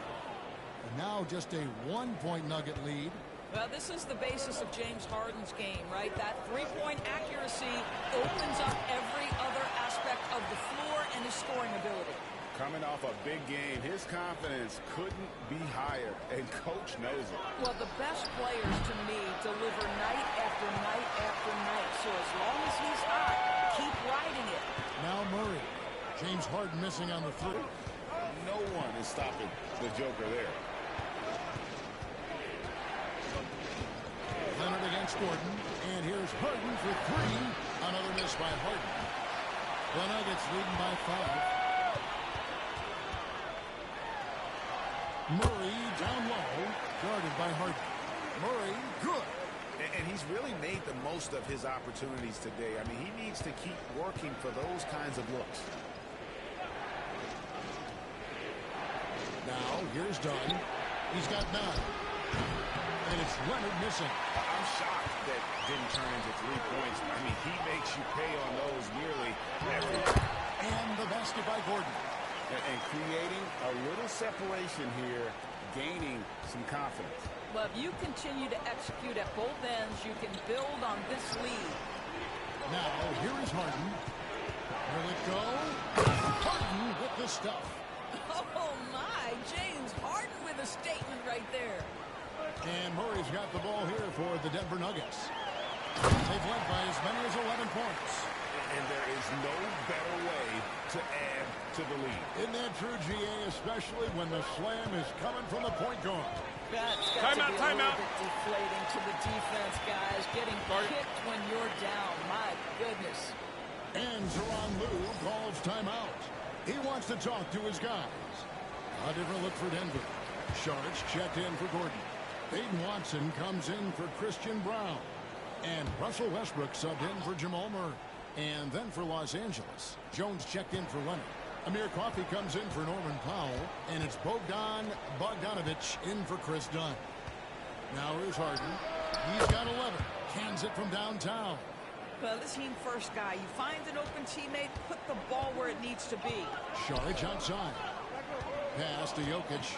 And now just a 1-point Nugget lead. Well, this is the basis of James Harden's game, right? That three-point accuracy opens up every other aspect of the floor and his scoring ability. Coming off a big game, his confidence couldn't be higher, and Coach knows it. Well, the best players, to me, deliver night after night after night. So as long as he's hot, keep riding it. Now Murray. James Harden missing on the 3. No one is stopping the Joker there. Leonard against Gordon, and here's Harden for 3. Another miss by Harden. The Nuggets leading by 5. Murray down low, guarded by Harden. Murray, good. And he's really made the most of his opportunities today. I mean, he needs to keep working for those kinds of looks. Now, here's Dunn. He's got 9. And it's Leonard missing. I'm shocked that didn't turn into 3 points. I mean, he makes you pay on those nearly every time. And the basket by Gordon. And creating a little separation here, gaining some confidence. Well, if you continue to execute at both ends, you can build on this lead. Now, here is Harden. Will it go? Harden with the stuff. Oh, my. James Harden with a statement right there. And Murray's got the ball here for the Denver Nuggets. They've led by as many as 11 points. And there is no better way to add to the lead. Isn't that true, GA, especially when the slam is coming from the point guard? That's got to be a little bit deflating to the defense, guys. Getting kicked when you're down. My goodness. And Tyronn Lue calls timeout. He wants to talk to his guys. A different look for Denver. Saric checked in for Gordon. Peyton Watson comes in for Christian Brown. And Russell Westbrook subbed in for Jamal Murray. And then for Los Angeles, Jones checked in for Leonard. Amir Coffey comes in for Norman Powell. And it's Bogdan Bogdanovic in for Chris Dunn. Now here's Harden. He's got 11. Cans it from downtown. Well, the team-first guy. You find an open teammate, put the ball where it needs to be. Saric outside. Pass to Jokic.